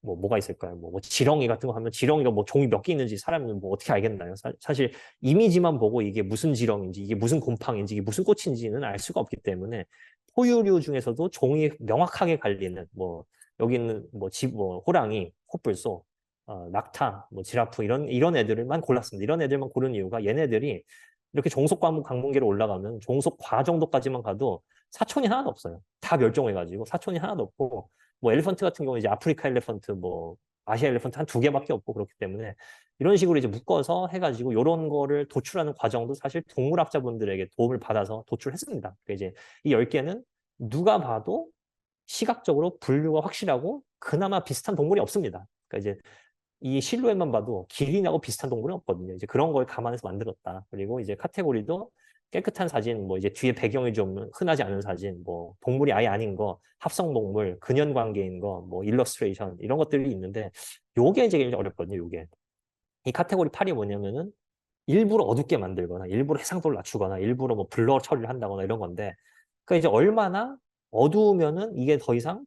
뭐가 있을까요? 뭐 지렁이 같은 거 하면 지렁이가 뭐 종이 몇 개 있는지 사람이 뭐 어떻게 알겠나요? 사실 이미지만 보고 이게 무슨 지렁인지, 이게 무슨 곰팡인지, 이게 무슨 꽃인지는 알 수가 없기 때문에 포유류 중에서도 종이 명확하게 갈리는 뭐 여기 있는 뭐 호랑이, 코뿔소, 낙타, 뭐 지라프 이런 애들만 골랐습니다. 이런 애들만 고른 이유가 얘네들이 이렇게 종속 강문계로 올라가면 종속 과 정도까지만 가도 사촌이 하나도 없어요. 다 멸종해가지고 사촌이 하나도 없고, 뭐 엘리펀트 같은 경우는 이제 아프리카 엘리펀트, 뭐 아시아 엘리펀트 한 2개밖에 없고 그렇기 때문에 이런 식으로 이제 묶어서 해가지고 이런 거를 도출하는 과정도 사실 동물학자분들에게 도움을 받아서 도출했습니다. 그러니까 이제 이 10개는 누가 봐도 시각적으로 분류가 확실하고 그나마 비슷한 동물이 없습니다. 그러니까 이제 이 실루엣만 봐도 기린하고 비슷한 동물은 없거든요. 이제 그런 걸 감안해서 만들었다. 그리고 이제 카테고리도 깨끗한 사진, 뭐 이제 뒤에 배경이 좀 흔하지 않은 사진, 뭐 동물이 아예 아닌 거, 합성 동물, 근연 관계인 거, 뭐 일러스트레이션 이런 것들이 있는데 요게 이제 굉장히 어렵거든요. 요게 이 카테고리 8이 뭐냐면은 일부러 어둡게 만들거나 일부러 해상도를 낮추거나 일부러 뭐 블러 처리를 한다거나 이런 건데, 그러니까 이제 얼마나 어두우면은 이게 더 이상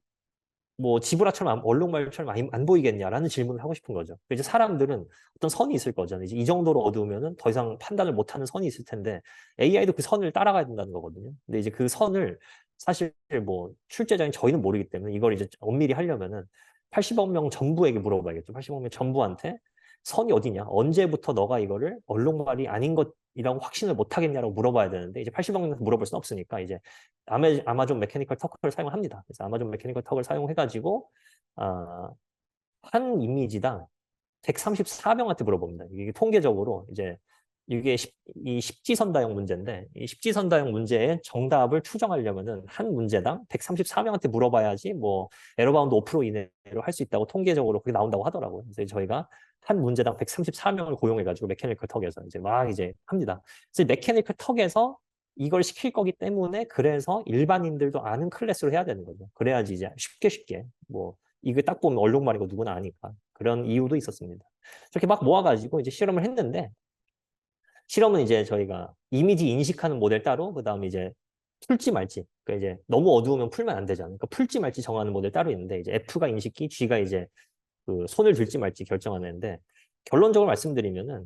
뭐 지브라처럼 얼룩말처럼 안 보이겠냐라는 질문을 하고 싶은 거죠. 이제 사람들은 어떤 선이 있을 거잖아요. 이제 이 정도로 어두우면은 더 이상 판단을 못하는 선이 있을 텐데 AI도 그 선을 따라가야 된다는 거거든요. 근데 이제 그 선을 사실 뭐 출제자인 저희는 모르기 때문에 이걸 이제 엄밀히 하려면은 80억 명 전부에게 물어봐야겠죠. 80억 명 전부한테 선이 어디냐? 언제부터 너가 이거를 얼룩말이 아닌 것이라고 확신을 못 하겠냐라고 물어봐야 되는데 이제 80억 명한테 물어볼 수는 없으니까 이제 아마존 메커니컬 터크를 사용을 합니다. 그래서 아마존 메커니컬 터크를 사용해가지고 한 이미지당 134명한테 물어봅니다. 이게 통계적으로 이제 이게 이 십지선다형 문제인데 이 십지선다형 문제의 정답을 추정하려면은 한 문제당 134명한테 물어봐야지 뭐 에러바운드 5% 이내로 할 수 있다고 통계적으로 그게 나온다고 하더라고요. 그래서 저희가 한 문제당 134명을 고용해가지고 메케니컬 턱에서 이제 막 이제 합니다. 그래서 메케니컬 턱에서 이걸 시킬 거기 때문에 그래서 일반인들도 아는 클래스로 해야 되는 거죠. 그래야지 이제 쉽게 뭐 이게 딱 보면 얼룩말이고 누구나 아니까 그런 이유도 있었습니다. 저렇게 막 모아가지고 이제 실험을 했는데 실험은 이제 저희가 이미지 인식하는 모델 따로 그다음에 이제 풀지 말지 그러니까 이제 너무 어두우면 풀면 안 되잖아요. 그러니까 풀지 말지 정하는 모델 따로 있는데 이제 F가 인식기, G가 이제 그 손을 들지 말지 결정하는데 결론적으로 말씀드리면은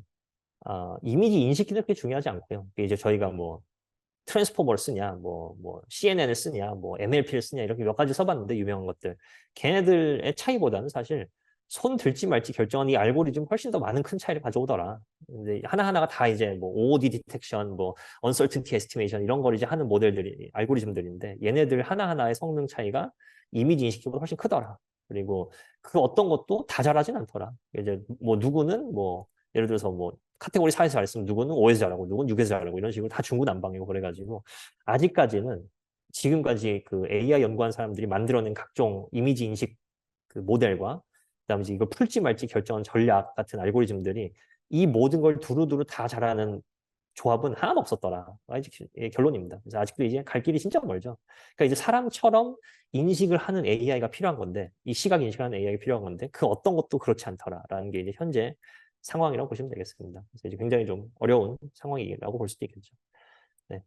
이미지 인식기는 그렇게 중요하지 않고요. 이제 저희가 뭐 트랜스포머를 쓰냐, 뭐 CNN을 쓰냐, 뭐 MLP를 쓰냐 이렇게 몇 가지 써봤는데 유명한 것들 걔네들의 차이보다는 사실 손 들지 말지 결정하는 이 알고리즘 훨씬 더 많은 큰 차이를 가져오더라. 근데 하나하나가 다 이제 뭐 OOD 디텍션, 뭐 uncertainty estimation 이런 걸 이제 하는 모델들이 알고리즘들인데 얘네들 하나하나의 성능 차이가 이미지 인식기보다 훨씬 크더라. 그리고 그 어떤 것도 다 잘하진 않더라. 이제 뭐 누구는 뭐 예를 들어서 뭐 카테고리 4에서 잘했으면 누구는 5에서 잘하고 누구는 6에서 잘하고 이런 식으로 다 중구난방이고 그래가지고 아직까지는 지금까지 그 AI 연구한 사람들이 만들어낸 각종 이미지 인식 그 모델과 그다음에 이제 이걸 풀지 말지 결정한 전략 같은 알고리즘들이 이 모든 걸 두루두루 다 잘하는 조합은 하나도 없었더라. 아직 결론입니다. 그래서 아직도 이제 갈 길이 진짜 멀죠. 그러니까 이제 사람처럼 인식을 하는 AI가 필요한 건데 이 시각 인식하는 AI가 필요한 건데 그 어떤 것도 그렇지 않더라라는 게 이제 현재 상황이라고 보시면 되겠습니다. 그래서 이제 굉장히 좀 어려운 상황이라고 볼 수도 있겠죠. 네.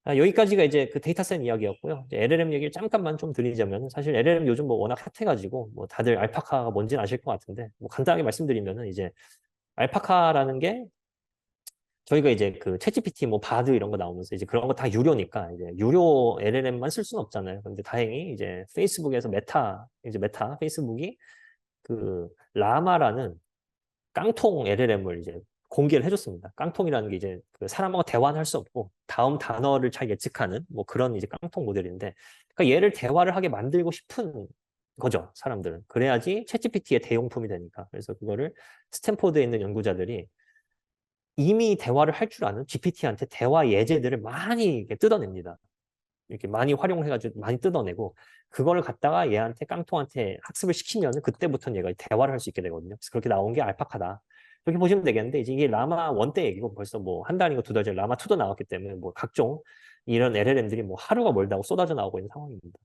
여기까지가 이제 그 데이터셋 이야기였고요. 이제 LLM 얘기를 잠깐만 좀 드리자면 사실 LLM 요즘 뭐 워낙 핫해가지고 뭐 다들 알파카가 뭔지는 아실 것 같은데 뭐 간단하게 말씀드리면은 이제 알파카라는 게 저희가 이제 그 챗GPT 뭐 바드 이런 거 나오면서 이제 그런 거 다 유료니까 이제 유료 LLM만 쓸 수는 없잖아요. 근데 다행히 이제 페이스북에서 메타 페이스북이 그 라마라는 깡통 LLM을 이제 공개를 해줬습니다. 깡통이라는 게 이제 그 사람하고 대화는 할 수 없고 다음 단어를 잘 예측하는 뭐 그런 이제 깡통 모델인데 그러니까 얘를 대화를 하게 만들고 싶은 거죠, 사람들은. 그래야지 챗GPT의 대용품이 되니까. 그래서 그거를 스탠포드에 있는 연구자들이 이미 대화를 할 줄 아는 GPT한테 대화 예제들을 많이 이렇게 뜯어냅니다. 이렇게 많이 활용해가지고 많이 뜯어내고 그거를 갖다가 얘한테 깡통한테 학습을 시키면 그때부터는 얘가 대화를 할 수 있게 되거든요. 그래서 그렇게 나온 게 알파카다. 그렇게 보시면 되겠는데 이제 이게 라마 1 때 얘기고 벌써 뭐 한 달인가 2달 전에 라마 2도 나왔기 때문에 뭐 각종 이런 LLM들이 뭐 하루가 멀다고 쏟아져 나오고 있는 상황입니다.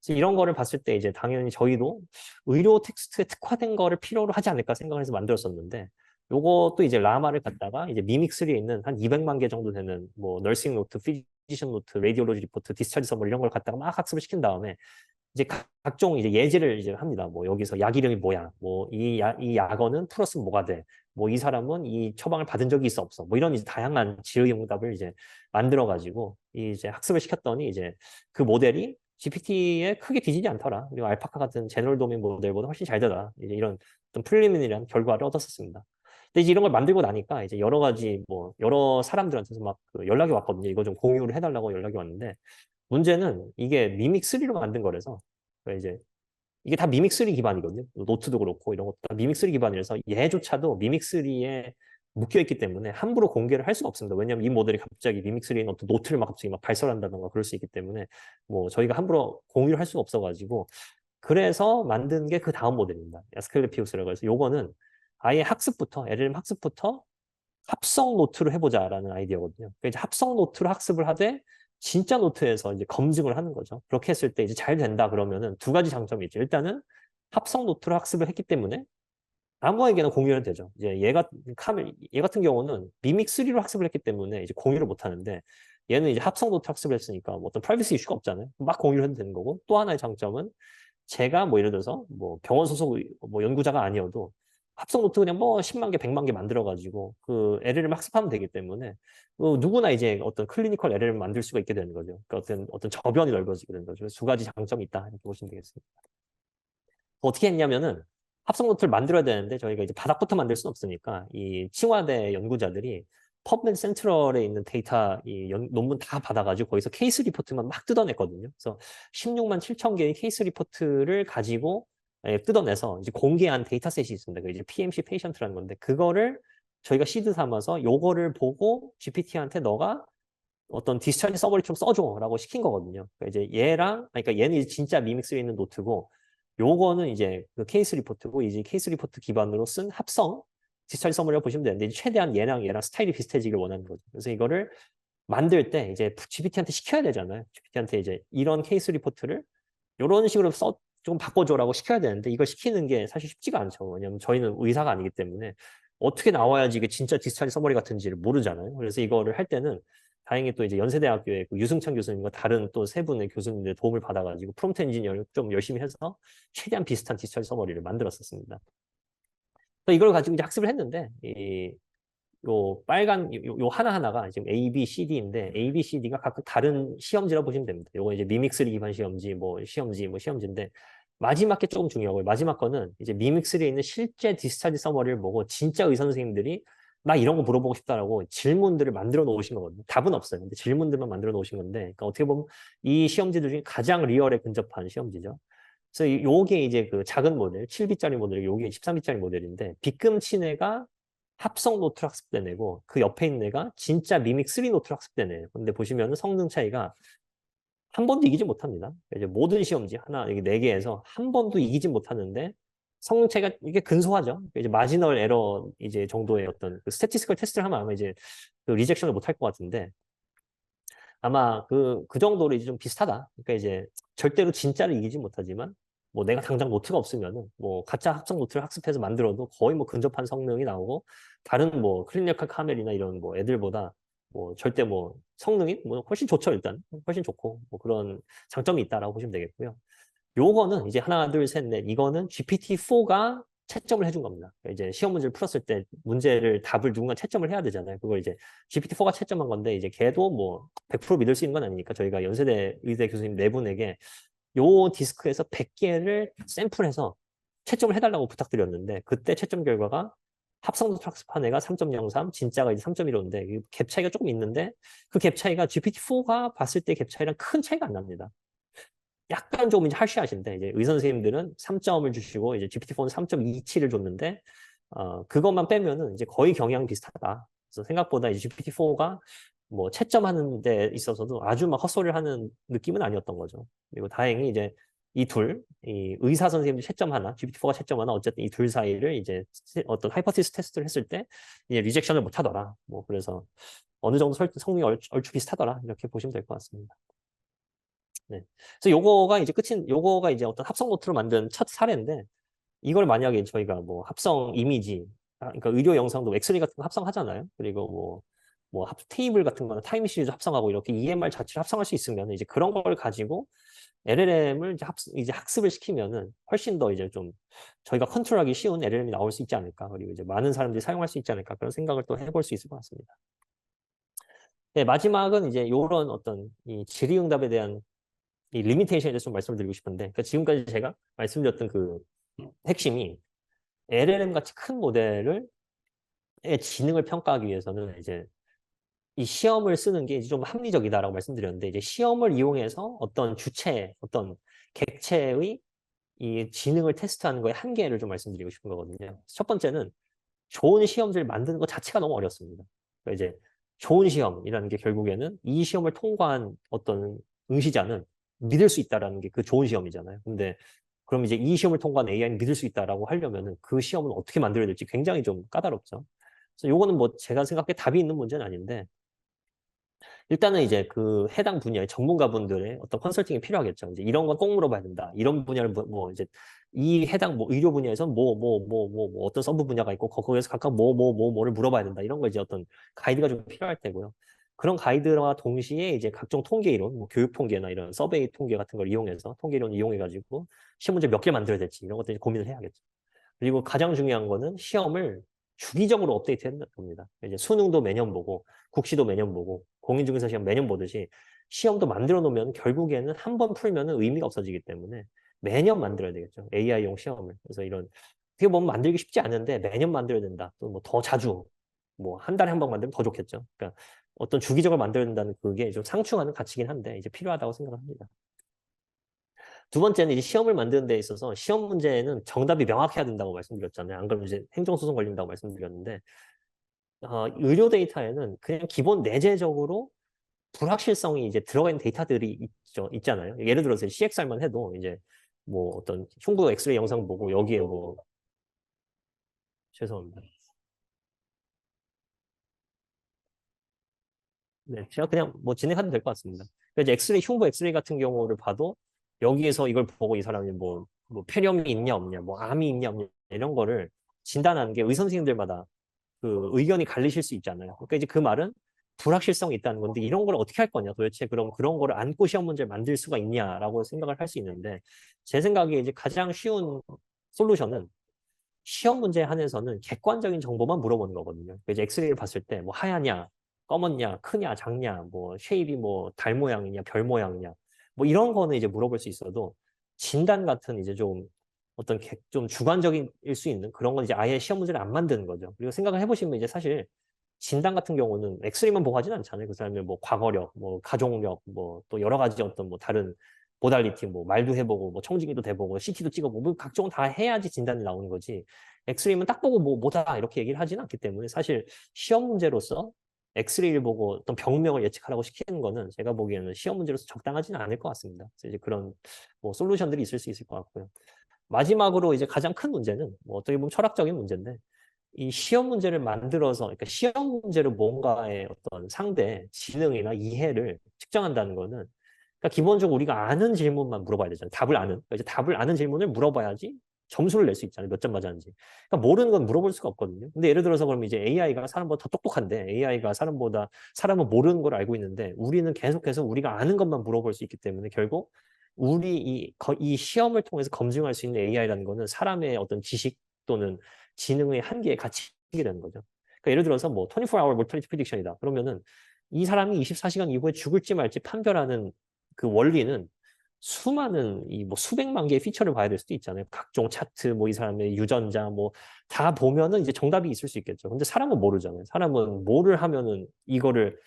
그래서 이런 거를 봤을 때 이제 당연히 저희도 의료 텍스트에 특화된 거를 필요로 하지 않을까 생각을 해서 만들었었는데 요것도 이제 라마를 갖다가 이제 미믹3에 있는 한 200만 개 정도 되는 뭐 널싱 노트, 피지션 노트, 라디올로지 리포트, 디스차지 서머 이런 걸 갖다가 막 학습을 시킨 다음에 이제 각종 이제 예제를 이제 합니다. 뭐 여기서 약 이름이 뭐야? 뭐 이 약어는 플러스 뭐가 돼? 뭐 이 사람은 이 처방을 받은 적이 있어 없어? 뭐 이런 이제 다양한 질의응답을 이제 만들어 가지고 이제 학습을 시켰더니 이제 그 모델이 GPT에 크게 뒤지지 않더라. 그리고 알파카 같은 제너럴 도메인 모델보다 훨씬 잘 되더라. 이제 이런 좀 프리미널한 결과를 얻었었습니다. 근데 이제 이런 걸 만들고 나니까 이제 여러 가지 뭐 여러 사람들한테서 막 그 연락이 왔거든요. 이거 좀 공유를 해달라고 연락이 왔는데 문제는 이게 미믹3로 만든 거라서 그러니까 이제 이게 다 미믹3 기반이거든요. 노트도 그렇고 이런 것도 다 미믹3 기반이라서 얘조차도 미믹3에 묶여있기 때문에 함부로 공개를 할 수가 없습니다. 왜냐하면 이 모델이 갑자기 미믹3에 어떤 노트를 막 갑자기 막 발설한다던가 그럴 수 있기 때문에 뭐 저희가 함부로 공유를 할 수가 없어가지고 그래서 만든 게 그 다음 모델입니다. 아스클레피우스라고 해서 요거는 아예 학습부터 LLM 학습부터 합성 노트로 해보자라는 아이디어거든요. 그러니까 이제 합성 노트로 학습을 하되 진짜 노트에서 이제 검증을 하는 거죠. 그렇게 했을 때 이제 잘 된다 그러면은 두 가지 장점이 있죠. 일단은 합성 노트로 학습을 했기 때문에 아무에게나 공유는 되죠. 이제 얘 같은 경우는 미믹3로 학습을 했기 때문에 이제 공유를 못 하는데 얘는 이제 합성 노트 학습을 했으니까 뭐 어떤 프라이버시 이슈가 없잖아요. 막 공유를 해도 되는 거고 또 하나의 장점은 제가 뭐 예를 들어서 뭐 병원 소속 뭐 연구자가 아니어도 합성 노트 그냥 뭐 10만 개, 100만 개 만들어가지고 그 LLM 학습하면 되기 때문에 누구나 이제 어떤 클리니컬 LLM 만들 수가 있게 되는 거죠. 그러니까 어떤 저변이 넓어지게 되는 거죠. 그래서 두 가지 장점이 있다 이렇게 보시면 되겠습니다. 어떻게 했냐면은 합성 노트를 만들어야 되는데 저희가 이제 바닥부터 만들 수는 없으니까 이 칭화대 연구자들이 퍼블릭 센트럴에 있는 데이터 논문 다 받아가지고 거기서 케이스 리포트만 막 뜯어냈거든요. 그래서 16만 7천 개의 케이스 리포트를 가지고 뜯어내서 이제 공개한 데이터셋이 있습니다. 그 이제 PMC 페이션트라는 건데 그거를 저희가 시드 삼아서 요거를 보고 GPT한테 너가 어떤 디스차지 서버리 좀 써줘라고 시킨 거거든요. 그러니까 이제 그러니까 얘는 이제 진짜 미믹스에 있는 노트고, 요거는 이제 그 케이스 리포트고, 이제 케이스 리포트 기반으로 쓴 합성 디스차지 서버리라고 보시면 되는데, 이제 최대한 얘랑 스타일이 비슷해지길 원하는 거죠. 그래서 이거를 만들 때 이제 GPT한테 시켜야 되잖아요. GPT한테 이제 이런 케이스 리포트를 이런 식으로 좀 바꿔줘라고 시켜야 되는데, 이걸 시키는 게 사실 쉽지가 않죠. 왜냐면 저희는 의사가 아니기 때문에 어떻게 나와야지 이게 진짜 디스차지 서버리 같은지를 모르잖아요. 그래서 이거를 할 때는 다행히 또 이제 연세대학교의 그 유승찬 교수님과 다른 또 세 분의 교수님들의 도움을 받아가지고 프롬프트 엔지니어를 좀 열심히 해서 최대한 비슷한 디스차지 서버리를 만들었었습니다. 또 이걸 가지고 이제 학습을 했는데, 요 빨간 요 하나하나가 지금 A, B, C, D인데, A, B, C, D가 각각 다른 시험지라고 보시면 됩니다. 요거 이제 미믹스리 기반 시험지, 뭐 시험지인데, 마지막 게 조금 중요하고요. 마지막 거는 이제 미믹스리에 있는 실제 디스차지 서머리를 보고 진짜 의사 선생님들이 나 이런 거 물어보고 싶다라고 질문들을 만들어 놓으신 거거든요. 답은 없어요. 근데 질문들만 만들어 놓으신 건데, 그러니까 어떻게 보면 이 시험지들 중에 가장 리얼에 근접한 시험지죠. 그래서 요게 이제 그 작은 모델, 7비짜리 모델이 요게 13비짜리 모델인데, 빗금친 애가 합성 노트를 학습되내고 그 옆에 있는 애가 진짜 미믹 3 노트를 학습되네요. 근데 보시면은 성능 차이가 한 번도 이기지 못합니다. 이제 모든 시험지 하나 여기 4개에서 한 번도 이기지 못하는데, 성능 차이가 이게 근소하죠. 이제 마지널 에러 이제 정도의 어떤 그 스태티스컬 테스트를 하면 아마 이제 그 리젝션을 못 할 것 같은데, 아마 그 정도로 이제 좀 비슷하다. 그러니까 이제 절대로 진짜를 이기지 못하지만, 뭐 내가 당장 노트가 없으면은 뭐 가짜 합성 노트를 학습해서 만들어도 거의 뭐 근접한 성능이 나오고, 다른 뭐 클리니컬 카멜이나 이런 뭐 애들보다 뭐 절대 뭐 성능이 뭐 훨씬 좋죠. 일단 훨씬 좋고, 뭐 그런 장점이 있다라고 보시면 되겠고요. 요거는 이제 하나, 둘, 셋, 넷. 이거는 GPT-4가 채점을 해준 겁니다. 이제 시험 문제를 풀었을 때 답을 누군가 채점을 해야 되잖아요. 그걸 이제 GPT-4가 채점한 건데, 이제 걔도 뭐 100% 믿을 수 있는 건 아니니까 저희가 연세대 의대 교수님 4분에게 요 디스크에서 100개를 샘플해서 채점을 해달라고 부탁드렸는데, 그때 채점 결과가 합성도 학습한 애가 3.03, 진짜가 이제 3.15인데 갭 차이가 조금 있는데, 그 갭 차이가 GPT-4가 봤을 때 갭 차이랑 큰 차이가 안 납니다. 약간 좀 이제 하시하신데, 이제 의사 선생님들은 3점을 주시고 이제 GPT-4는 3.27을 줬는데, 그것만 빼면은 이제 거의 경향 비슷하다. 그래서 생각보다 이제 GPT-4가 뭐 채점하는 데 있어서도 아주 막 헛소리를 하는 느낌은 아니었던 거죠. 그리고 다행히 이제 이 의사 선생님들 채점 하나, GPT-4가 채점 하나, 어쨌든 이 둘 사이를 이제 어떤 하이퍼티스 테스트를 했을 때 이제 리젝션을 못 하더라. 뭐 그래서 어느 정도 성능이 얼추 비슷하더라. 이렇게 보시면 될 것 같습니다. 네. 그래서 요거가 이제 어떤 합성 노트로 만든 첫 사례인데, 이걸 만약에 저희가 뭐 합성 이미지, 그러니까 의료 영상도 엑스레이 같은 거 합성하잖아요. 그리고 뭐 테이블 같은 거는 타임 시리즈 합성하고 이렇게 EMR 자체를 합성할 수 있으면, 이제 그런 걸 가지고 LLM을 이제 학습을 시키면은 훨씬 더 이제 좀 저희가 컨트롤하기 쉬운 LLM이 나올 수 있지 않을까. 그리고 이제 많은 사람들이 사용할 수 있지 않을까. 그런 생각을 또 해볼 수 있을 것 같습니다. 네, 마지막은 이제 요런 어떤 이 질의응답에 대한 이 리미테이션에 대해서 좀 말씀을 드리고 싶은데, 그러니까 지금까지 제가 말씀드렸던 그 핵심이, LLM 같이 큰 모델의 지능을 평가하기 위해서는 이제 이 시험을 쓰는 게 이제 좀 합리적이다라고 말씀드렸는데, 이제 시험을 이용해서 어떤 객체의 이 지능을 테스트하는 거의 한계를 좀 말씀드리고 싶은 거거든요. 첫 번째는 좋은 시험지를 만드는 것 자체가 너무 어렵습니다. 그러니까 이제 좋은 시험이라는 게 결국에는 이 시험을 통과한 어떤 응시자는 믿을 수 있다라는 게 그 좋은 시험이잖아요. 근데 그럼 이제 이 시험을 통과한 AI는 믿을 수 있다라고 하려면은 그 시험은 어떻게 만들어야 될지 굉장히 좀 까다롭죠. 그래서 요거는 뭐 제가 생각해 답이 있는 문제는 아닌데, 일단은 이제 그 해당 분야의 전문가분들의 어떤 컨설팅이 필요하겠죠. 이제 이런 건 꼭 물어봐야 된다. 이런 분야를 뭐 이제 이 해당 뭐 의료 분야에서는 뭐 어떤 서브 분야가 있고 거기에서 각각 뭐를 물어봐야 된다. 이런 거 이제 어떤 가이드가 좀 필요할 테고요. 그런 가이드와 동시에 이제 각종 통계 이론, 뭐 교육 통계나 이런 서베이 통계 같은 걸 이용해서 통계 이론 이용해 가지고 시험 문제 몇 개 만들어야 될지 이런 것들 고민을 해야겠죠. 그리고 가장 중요한 거는 시험을 주기적으로 업데이트해야 됩니다. 이제 수능도 매년 보고 국시도 매년 보고 공인중개사 시험 매년 보듯이 시험도 만들어 놓으면 결국에는 한 번 풀면 의미가 없어지기 때문에 매년 만들어야 되겠죠. AI용 시험을. 그래서 이런 어떻게 보면 만들기 쉽지 않은데 매년 만들어야 된다. 또 뭐 더 자주 뭐 한 달에 한 번 만들면 더 좋겠죠. 그러니까 어떤 주기적으로 만들어야 된다는 그게 좀 상충하는 가치긴 한데 이제 필요하다고 생각합니다. 두 번째는 이제 시험을 만드는 데 있어서 시험 문제는 정답이 명확해야 된다고 말씀드렸잖아요. 안 그러면 이제 행정소송 걸린다고 말씀드렸는데, 의료 데이터에는 그냥 기본 내재적으로 불확실성이 이제 들어가 있는 데이터들이 있잖아요. 예를 들어서 CXR만 해도 이제 뭐 어떤 흉부 엑스레이 영상 보고 여기에 뭐 죄송합니다. 네, 제가 그냥 뭐 진행하면 될 것 같습니다. 그러니까 이제 엑스레이, 흉부 엑스레이 같은 경우를 봐도 여기에서 이걸 보고 이 사람이 뭐 폐렴이 있냐 없냐, 뭐 암이 있냐 없냐 이런 거를 진단하는 게 의사 선생님들마다 그 의견이 갈리실 수 있잖아요. 그러니까 이제 그 말은 불확실성이 있다는 건데 이런 걸 어떻게 할 거냐 도대체 그럼 그런 거를 안고 시험 문제를 만들 수가 있냐라고 생각을 할 수 있는데 제 생각에 이제 가장 쉬운 솔루션은 시험 문제 한에서는 객관적인 정보만 물어보는 거거든요. 그러니까 이제 엑스레이를 봤을 때 뭐 하얗냐, 검었냐, 크냐, 작냐, 뭐 쉐입이 뭐 달 모양이냐, 별 모양이냐, 뭐 이런 거는 이제 물어볼 수 있어도 진단 같은 이제 좀 어떤 좀 주관적일 수 있는 그런 건 이제 아예 시험 문제를 안 만드는 거죠. 그리고 생각을 해보시면 이제 사실 진단 같은 경우는 엑스레이만 보고 하진 않잖아요. 그 사람의 뭐 과거력, 뭐 가족력, 뭐 또 여러 가지 어떤 뭐 다른 모달리티, 뭐 말도 해보고, 뭐 청진기도 대보고, CT도 찍어보고, 뭐 각종 다 해야지 진단이 나오는 거지. 엑스레이면 딱 보고 뭐다 이렇게 얘기를 하진 않기 때문에 사실 시험 문제로서 엑스레이를 보고 어떤 병명을 예측하라고 시키는 거는 제가 보기에는 시험 문제로서 적당하지는 않을 것 같습니다. 그래서 이제 그런 뭐 솔루션들이 있을 수 있을 것 같고요. 마지막으로 이제 가장 큰 문제는 뭐 어떻게 보면 철학적인 문제인데 이 시험 문제를 만들어서 그러니까 시험 문제로 뭔가의 어떤 상대 지능이나 이해를 측정한다는 거는 그러니까 기본적으로 우리가 아는 질문만 물어봐야 되잖아요. 답을 아는. 그러니까 이제 답을 아는 질문을 물어봐야지 점수를 낼 수 있잖아요. 몇 점 맞았는지. 그러니까 모르는 건 물어볼 수가 없거든요. 근데 예를 들어서 그러면 이제 AI가 사람보다 더 똑똑한데 AI가 사람은 모르는 걸 알고 있는데 우리는 계속해서 우리가 아는 것만 물어볼 수 있기 때문에 결국 우리 이 시험을 통해서 검증할 수 있는 AI라는 거는 사람의 어떤 지식 또는 지능의 한계에 갇히게 되는 거죠. 그러니까 예를 들어서 뭐 24hour mortality prediction이다. 그러면은 이 사람이 24시간 이후에 죽을지 말지 판별하는 그 원리는 수많은 이 뭐 수백만 개의 피처를 봐야 될 수도 있잖아요. 각종 차트, 뭐 이 사람의 유전자, 뭐 다 보면은 이제 정답이 있을 수 있겠죠. 근데 사람은 모르잖아요. 사람은 뭐를 하면은 이거를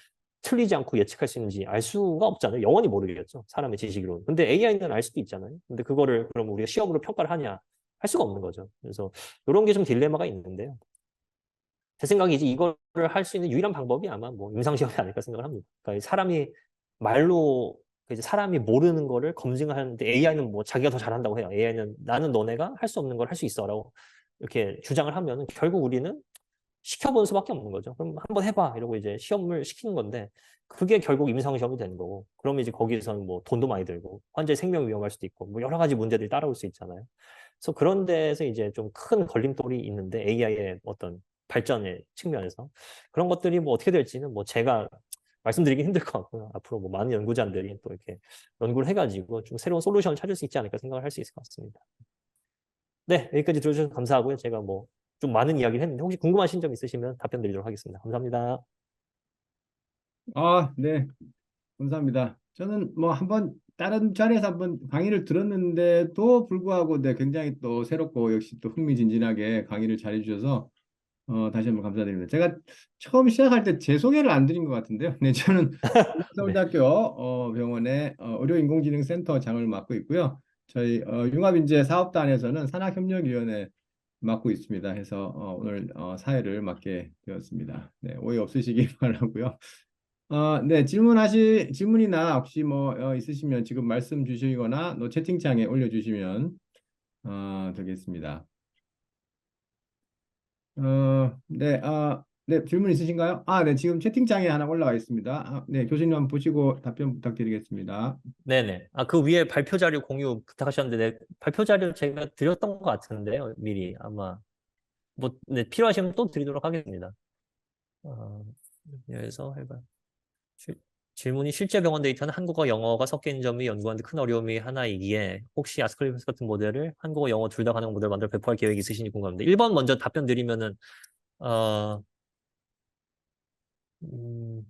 틀리지 않고 예측할 수 있는지 알 수가 없잖아요. 영원히 모르겠죠. 사람의 지식으로는. 근데 AI는 알 수도 있잖아요. 근데 그거를 그럼 우리가 시험으로 평가를 하냐? 할 수가 없는 거죠. 그래서 이런 게 좀 딜레마가 있는데요. 제 생각에 이제 이거를 할 수 있는 유일한 방법이 아마 뭐 임상시험이 아닐까 생각을 합니다. 그러니까 사람이 말로 이제 사람이 모르는 거를 검증하는데 AI는 뭐 자기가 더 잘한다고 해요. AI는 나는 너네가 할 수 없는 걸 할 수 있어라고 이렇게 주장을 하면은 결국 우리는 시켜보는 수밖에 없는 거죠. 그럼 한번 해봐 이러고 이제 시험을 시키는 건데 그게 결국 임상시험이 되는 거고 그러면 이제 거기에서는 뭐 돈도 많이 들고 환자의 생명 위험할 수도 있고 뭐 여러 가지 문제들이 따라올 수 있잖아요. 그래서 그런 데서 이제 좀 큰 걸림돌이 있는데 AI의 어떤 발전의 측면에서 그런 것들이 뭐 어떻게 될지는 뭐 제가 말씀드리기 힘들 것 같고요. 앞으로 뭐 많은 연구자들이 또 이렇게 연구를 해가지고 좀 새로운 솔루션을 찾을 수 있지 않을까 생각을 할 수 있을 것 같습니다. 네, 여기까지 들어주셔서 감사하고요. 제가 뭐 좀 많은 이야기를 했는데 혹시 궁금하신 점 있으시면 답변 드리도록 하겠습니다. 감사합니다. 아, 네. 감사합니다. 저는 뭐 한번 다른 자리에서 한번 강의를 들었는데도 불구하고 네, 굉장히 또 새롭고 역시 또 흥미진진하게 강의를 잘해주셔서 다시 한번 감사드립니다. 제가 처음 시작할 때 제 소개를 안 드린 것 같은데요. 네, 저는 네. 서울대학교 병원의 의료인공지능센터장을 맡고 있고요. 저희 융합인재 사업단에서는 산학협력위원회 맡고 있습니다. 해서 오늘 사회를 맡게 되었습니다. 네, 오해 없으시기 바라고요. 네, 질문이나 혹시 뭐 있으시면 지금 말씀 주시거나 또 채팅창에 올려주시면 되겠습니다. 네, 네, 질문 있으신가요? 네, 지금 채팅창에 하나 올라와 있습니다. 네, 교수님 한번 보시고 답변 부탁드리겠습니다. 네네. 그 위에 발표 자료 공유 부탁하셨는데, 네, 발표 자료 제가 드렸던 것 같은데요, 미리. 아마, 뭐, 네, 필요하시면 또 드리도록 하겠습니다. 그래서 해봐. 실- 질문이 실제 병원 데이터는 한국어, 영어가 섞여 있는 점이 연구하는 데 큰 어려움이 하나이기에 혹시 아스클리피스 같은 모델을 한국어, 영어 둘 다 가능한 모델 만들어 배포할 계획이 있으신지 궁금합니다. 1번 먼저 답변 드리면은, 어, 음,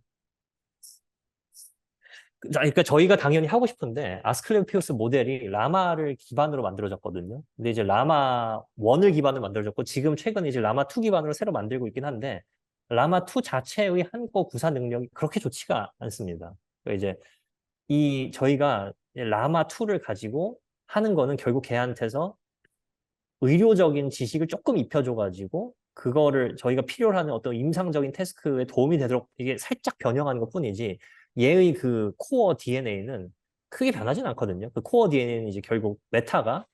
그러니까 저희가 당연히 하고 싶은데 아스클레피오스 모델이 라마를 기반으로 만들어졌거든요. 근데 이제 라마 1을 기반으로 만들어졌고 지금 최근에 이제 라마 2 기반으로 새로 만들고 있긴 한데 라마 2 자체의 한국어 구사 능력이 그렇게 좋지가 않습니다. 그러니까 이제 저희가 라마 2를 가지고 하는 거는 결국 걔한테서 의료적인 지식을 조금 입혀줘가지고 그거를 저희가 필요로 하는 어떤 임상적인 태스크에 도움이 되도록 이게 살짝 변형하는 것뿐이지 얘의 그 코어 DNA는 크게 변하진 않거든요. 그 코어 DNA는 이제 결국 메타가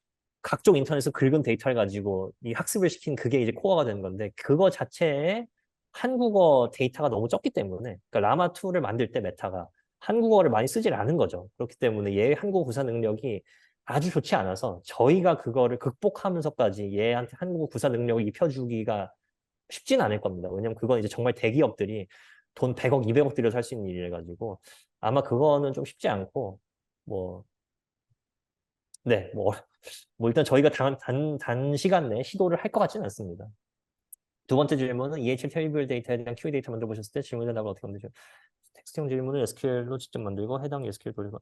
각종 인터넷에서 긁은 데이터를 가지고 이 학습을 시킨 그게 이제 코어가 되는 건데 그거 자체에 한국어 데이터가 너무 적기 때문에 그러니까 라마2를 만들 때 메타가 한국어를 많이 쓰질 않은 거죠. 그렇기 때문에 얘의 한국어 구사 능력이 아주 좋지 않아서 저희가 그거를 극복하면서까지 얘한테 한국어 구사 능력을 입혀주기가 쉽진 않을 겁니다. 왜냐면 그건 이제 정말 대기업들이 돈 100억, 200억 들여서 할 수 있는 일이라 가지고 아마 그거는 좀 쉽지 않고 뭐 네, 뭐 일단 저희가 단시간 내에 시도를 할 것 같지는 않습니다. 두 번째 질문은 EHL 테이블 데이터에 대한 QA 데이터 만들어 보셨을 때 질문 대답을 어떻게 만들죠? 텍스트형 질문을 SQL로 직접 만들고 해당 SQL 돌리고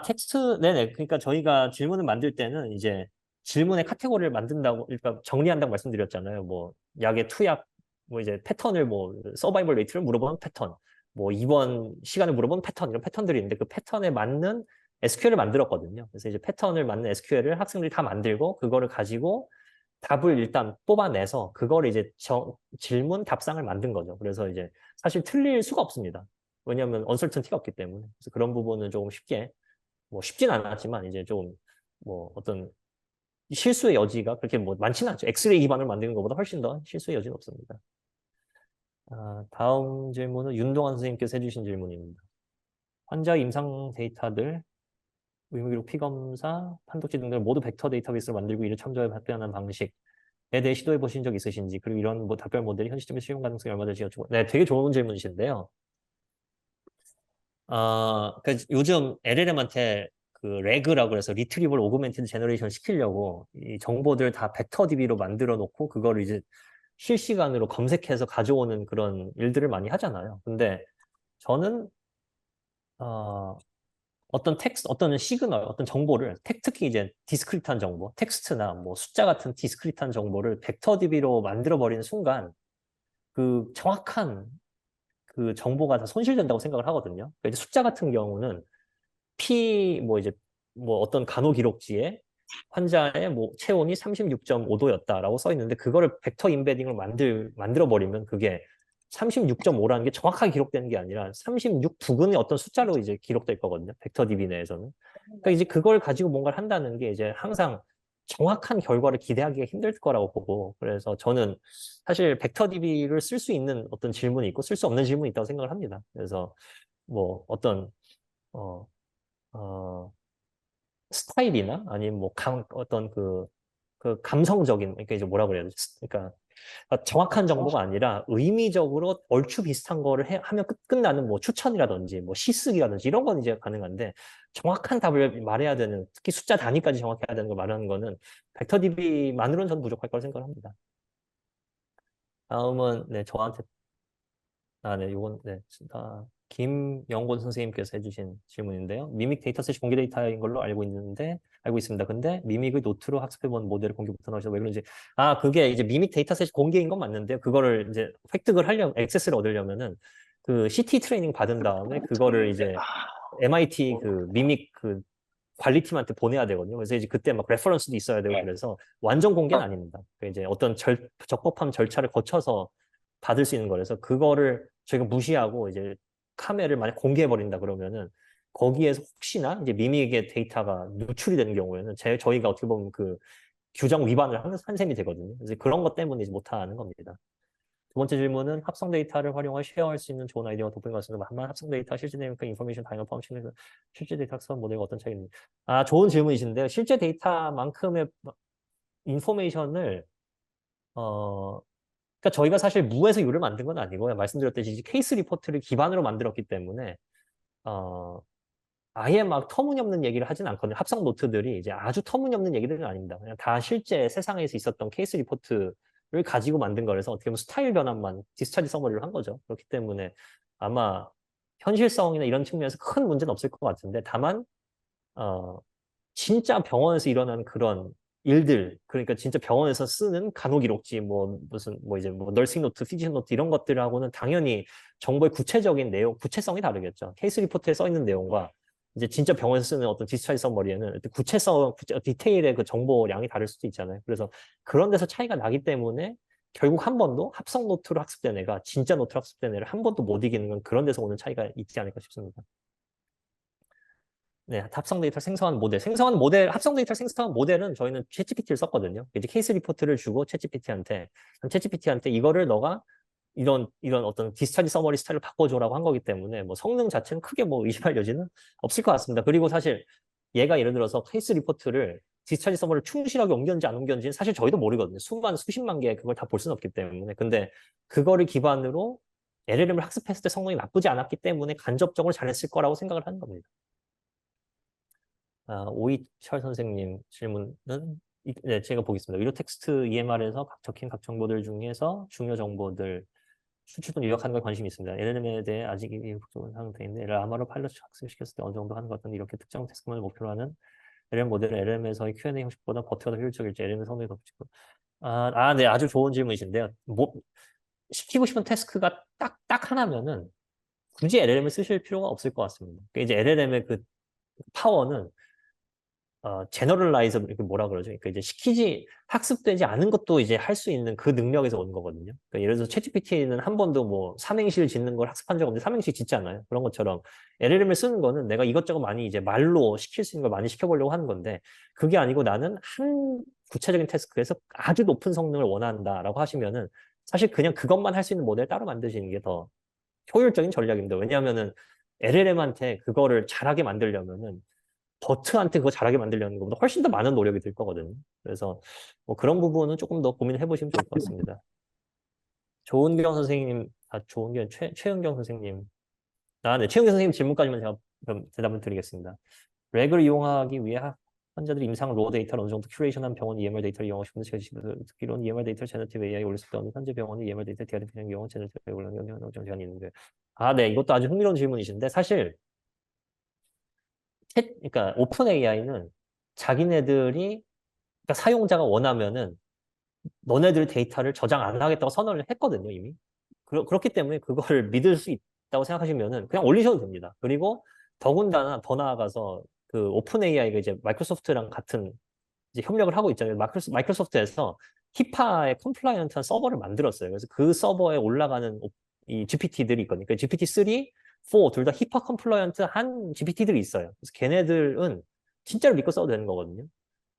텍스트 네네 그러니까 저희가 질문을 만들 때는 이제 질문의 카테고리를 만든다고 그러니까 정리한다고 말씀드렸잖아요. 뭐 약의 투약 뭐 이제 패턴을 뭐 서바이벌 레이트를 물어보는 패턴 뭐 입원 시간을 물어보는 패턴 이런 패턴들이 있는데 그 패턴에 맞는 SQL을 만들었거든요. 그래서 이제 패턴을 맞는 SQL을 학생들이 다 만들고 그거를 가지고 답을 일단 뽑아내서 그거를 이제 질문 답상을 만든 거죠. 그래서 이제 사실 틀릴 수가 없습니다. 왜냐하면 언설턴티가 없기 때문에. 그래서 그런 부분은 조금 쉽게 뭐 쉽진 않았지만 이제 좀 뭐 어떤 실수의 여지가 그렇게 뭐 많지는 않죠. 엑스레이 기반을 만드는 것보다 훨씬 더 실수의 여지는 없습니다. 다음 질문은 윤동환 선생님께서 해주신 질문입니다. 환자 임상 데이터들 의무기록 피검사, 판독지 등을 모두 벡터 데이터베이스로 만들고 이를 첨부해 답변하는 방식에 대해 시도해 보신 적 있으신지 그리고 이런 뭐 답변 모델이 현 시점에 수용 가능성이 얼마나 되지 여쭤보. 네, 되게 좋은 질문이신데요. 그러니까 요즘 LLM한테 그 레그라고 그래서 리트리벌 오그멘티드 제너레이션 시키려고 이 정보들 다 벡터 DB로 만들어 놓고 그거를 이제 실시간으로 검색해서 가져오는 그런 일들을 많이 하잖아요. 근데 저는 어떤 텍스트, 어떤 시그널, 어떤 정보를 특히 이제 디스크리트한 정보, 텍스트나 뭐 숫자 같은 디스크리트한 정보를 벡터 DB로 만들어 버리는 순간 그 정확한 그 정보가 다 손실된다고 생각을 하거든요. 그러니까 이제 숫자 같은 경우는 뭐 이제 뭐 어떤 간호 기록지에 환자의 뭐 체온이 36.5도였다라고 써 있는데 그거를 벡터 임베딩을 만들어 버리면 그게 36.5라는 게 정확하게 기록되는 게 아니라 36 부근의 어떤 숫자로 이제 기록될 거거든요. 벡터 DB 내에서는. 그러니까 이제 그걸 가지고 뭔가를 한다는 게 이제 항상 정확한 결과를 기대하기가 힘들 거라고 보고 그래서 저는 사실 벡터 DB를 쓸 수 있는 어떤 질문이 있고 쓸 수 없는 질문이 있다고 생각을 합니다. 그래서 뭐 어떤 어, 어, 스타일이나 아니면 뭐 어떤 그 감성적인 그러니까 이제 뭐라 그래야 되지? 그러니까 정확한 정보가 아니라 의미적으로 얼추 비슷한 거를 하면 끝나는 뭐 추천이라든지 뭐 시쓰기라든지 이런 건 이제 가능한데 정확한 답을 말해야 되는 특히 숫자 단위까지 정확해야 되는 걸 말하는 거는 벡터 DB만으로는 저는 부족할 거라고 생각합니다. 다음은 네 저한테 네 이건 네 김영곤 선생님께서 해주신 질문인데요. 미믹 데이터셋이 공개 데이터인 걸로 알고 있습니다. 근데 미믹의 노트로 학습해본 모델을 공개부터 나오셔서 왜 그런지 그게 이제 미믹 데이터셋이 공개인 건 맞는데요. 그거를 이제 획득을 하려면 액세스를 얻으려면은 그 CT 트레이닝 받은 다음에 그거를 이제 MIT 그 미믹 그 관리팀한테 보내야 되거든요. 그래서 이제 그때 막 레퍼런스도 있어야 되고 그래서 완전 공개는 아닙니다. 그러니까 이제 어떤 적법한 절차를 거쳐서 받을 수 있는 거라서 그거를 저희가 무시하고 이제 카메라를 만약 공개해 버린다 그러면은 거기에서 혹시나 이제 미믹의 데이터가 누출이 되는 경우에는 저희가 어떻게 보면 그 규정 위반을 한 셈이 되거든요. 그래서 그런 것 때문에 이제 못하는 겁니다. 두 번째 질문은 합성 데이터를 활용해 쉐어할 수 있는 좋은 아이디어가 돋보인 것 같습니다. 다만 합성 데이터, 실제 내용, 인포메이션 다양한 포함시키는 실제 데이터 학습 모델과 어떤 차이가 있는지. 좋은 질문이신데요. 실제 데이터만큼의 인포메이션을 그러니까 저희가 사실 무에서 유를 만든 건 아니고요. 말씀드렸듯이 케이스 리포트를 기반으로 만들었기 때문에 아예 막 터무니없는 얘기를 하진 않거든요. 합성 노트들이 이제 아주 터무니없는 얘기들은 아닙니다. 그냥 다 실제 세상에서 있었던 케이스 리포트를 가지고 만든 거라서 어떻게 보면 스타일 변환만 디스차지 서머리를 한 거죠. 그렇기 때문에 아마 현실성이나 이런 측면에서 큰 문제는 없을 것 같은데 다만 진짜 병원에서 일어난 그런 일들, 그러니까 진짜 병원에서 쓰는 간호기록지, 뭐, 무슨, 뭐, 이제, 뭐, 널싱 노트, 피지션 노트, 이런 것들하고는 당연히 정보의 구체적인 내용, 구체성이 다르겠죠. 케이스 리포트에 써 있는 내용과 이제 진짜 병원에서 쓰는 어떤 디스차지 서머리에는 디테일의 그 정보량이 다를 수도 있잖아요. 그래서 그런 데서 차이가 나기 때문에 결국 한 번도 합성 노트로 학습된 애가 진짜 노트로 학습된 애를 한 번도 못 이기는 건 그런 데서 오는 차이가 있지 않을까 싶습니다. 네, 합성 데이터를 생성한 모델, 합성 데이터를 생성한 모델은 저희는 챗GPT를 썼거든요. 이제 케이스 리포트를 주고 챗GPT한테 이거를 너가 이런 어떤 디스차지 서머리 스타일을 바꿔줘라고 한 거기 때문에 뭐 성능 자체는 크게 뭐 의심할 여지는 없을 것 같습니다. 그리고 사실 얘가 예를 들어서 케이스 리포트를 디스차지 서머를 충실하게 옮겼는지 안 옮겼는지는 사실 저희도 모르거든요. 수십만 개 그걸 다 볼 수는 없기 때문에. 근데 그거를 기반으로 LLM을 학습했을 때 성능이 나쁘지 않았기 때문에 간접적으로 잘했을 거라고 생각을 하는 겁니다. 오이철 선생님 질문은 네, 제가 보겠습니다. 의료 텍스트 EMR에서 적힌 각 정보들 중에서 중요 정보들 수출 또는 요약하는 걸 관심이 있습니다. LLM에 대해 아직 부족한 상태인데 LLM으로 파일럿 학습시켰을 때 어느 정도 하는 것 같은데 이렇게 특정 태스크만을 목표로 하는 LLM 모델은 LLM에서의 Q&A 형식보다 버트가 더 효율적일지 LLM 성능이 더 붙이고 네, 아주 좋은 질문이신데요. 뭐 시키고 싶은 태스크가 딱 하나면은 굳이 LLM을 쓰실 필요가 없을 것 같습니다. 그러니까 이제 LLM의 그 파워는 제너럴라이저 뭐라 그러죠? 그러니까 이제 학습되지 않은 것도 이제 할 수 있는 그 능력에서 오는 거거든요. 그러니까 예를 들어서 챗GPT는 한 번도 뭐 삼행시를 짓는 걸 학습한 적 없는데 삼행시 짓잖아요. 그런 것처럼 LLM을 쓰는 거는 내가 이것저것 많이 이제 말로 시킬 수 있는 걸 많이 시켜보려고 하는 건데 그게 아니고 나는 한 구체적인 태스크에서 아주 높은 성능을 원한다라고 하시면은 사실 그냥 그것만 할 수 있는 모델 따로 만드시는 게 더 효율적인 전략입니다. 왜냐하면은 LLM한테 그거를 잘하게 만들려면은 버트한테 그거 잘하게 만들려는 것보다 훨씬 더 많은 노력이 들 거거든요. 그래서 뭐 그런 부분은 조금 더 고민을 해보시면 좋을 것 같습니다. 조은경 선생님, 최은경 선생님. 네, 최은경 선생님 질문까지만 제가 그럼 대답을 드리겠습니다. 렉을 이용하기 위해 환자들이 임상 로 데이터를 어느 정도 큐레이션한 병원 EMR 데이터를 이용하고 싶은데 제가 듣기로는 EMR 데이터를 제너티브 AI에 올렸을 때 어느 현재 병원이 EMR 데이터 디아리티브 이용 제너티브 AI에 올리는 제한이 있는데 네, 이것도 아주 흥미로운 질문이신데 사실 그러니까 오픈 AI는 자기네들이 그러니까 사용자가 원하면은 너네들 데이터를 저장 안 하겠다고 선언을 했거든요, 이미. 그렇기 때문에 그거를 믿을 수 있다고 생각하시면은 그냥 올리셔도 됩니다. 그리고 더군다나 더 나아가서 그 오픈 AI가 이제 마이크로소프트랑 같은 이제 협력을 하고 있잖아요. 마이크로소프트에서 히파의 컴플라이언트한 서버를 만들었어요. 그래서 그 서버에 올라가는 이 GPT들이 있거든요. 그러니까 GPT-3, 4 둘 다 히파 컴플라이언트한 GPT들이 있어요. 그래서 걔네들은 진짜로 믿고 써도 되는 거거든요.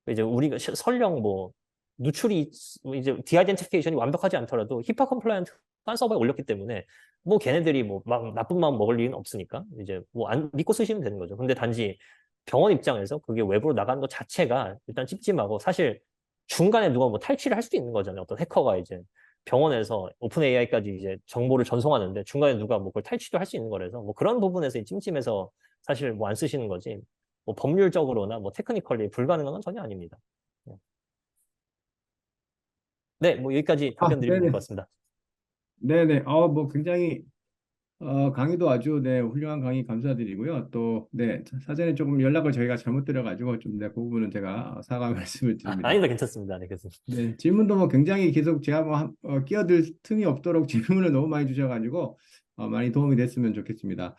이제 우리가 설령 뭐 누출이 이제 디아이덴티피케이션이 완벽하지 않더라도 히파 컴플라이언트 한 서버에 올렸기 때문에 뭐 걔네들이 뭐 막 나쁜 마음 먹을 일은 없으니까 이제 뭐 안 믿고 쓰시면 되는 거죠. 근데 단지 병원 입장에서 그게 외부로 나가는 것 자체가 일단 찝찝하고 사실 중간에 누가 뭐 탈취를 할 수도 있는 거잖아요. 어떤 해커가 이제 병원에서 오픈 AI까지 이제 정보를 전송하는데 중간에 누가 뭐 그걸 탈취도 할 수 있는 거라서 뭐 그런 부분에서 찜찜해서 사실 뭐 안 쓰시는 거지. 뭐 법률적으로나 뭐 테크니컬리 불가능한 건 전혀 아닙니다. 네, 뭐 여기까지 답변 드리면 될 네네. 것 같습니다. 네네. 뭐 굉장히 강의도 아주 네, 훌륭한 강의 감사드리고요. 또 네, 사전에 조금 연락을 저희가 잘못 드려가지고 좀 네, 그 부분은 제가 사과 말씀을 드립니다. 아니다, 괜찮습니다. 네, 괜찮습니다. 네, 질문도 뭐 굉장히 계속 제가 뭐 끼어들 틈이 없도록 질문을 너무 많이 주셔가지고 많이 도움이 됐으면 좋겠습니다.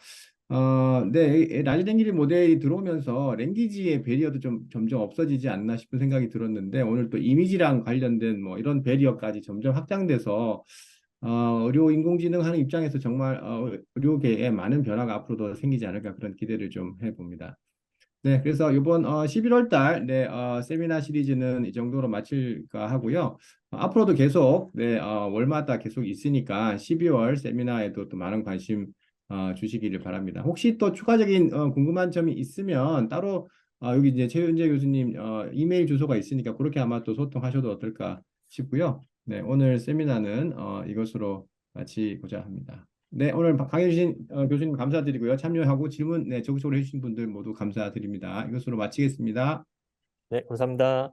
네, 라지 랭귀지 모델이 들어오면서 랭귀지의 배리어도 좀 점점 없어지지 않나 싶은 생각이 들었는데 오늘 또 이미지랑 관련된 뭐 이런 배리어까지 점점 확장돼서 의료 인공지능 하는 입장에서 정말 의료계에 많은 변화가 앞으로도 생기지 않을까 그런 기대를 좀 해봅니다. 네, 그래서 이번 11월 달 네, 세미나 시리즈는 이 정도로 마칠까 하고요. 앞으로도 계속 네, 월마다 계속 있으니까 12월 세미나에도 또 많은 관심 주시기를 바랍니다. 혹시 또 추가적인 궁금한 점이 있으면 따로 여기 이제 최윤재 교수님 이메일 주소가 있으니까 그렇게 아마 또 소통하셔도 어떨까 싶고요. 네, 오늘 세미나는 이것으로 마치고자 합니다. 네, 오늘 강해 주신 교수님 감사드리고요. 참여하고 질문 적극적으로 해주신 분들 모두 감사드립니다. 이것으로 마치겠습니다. 네, 감사합니다.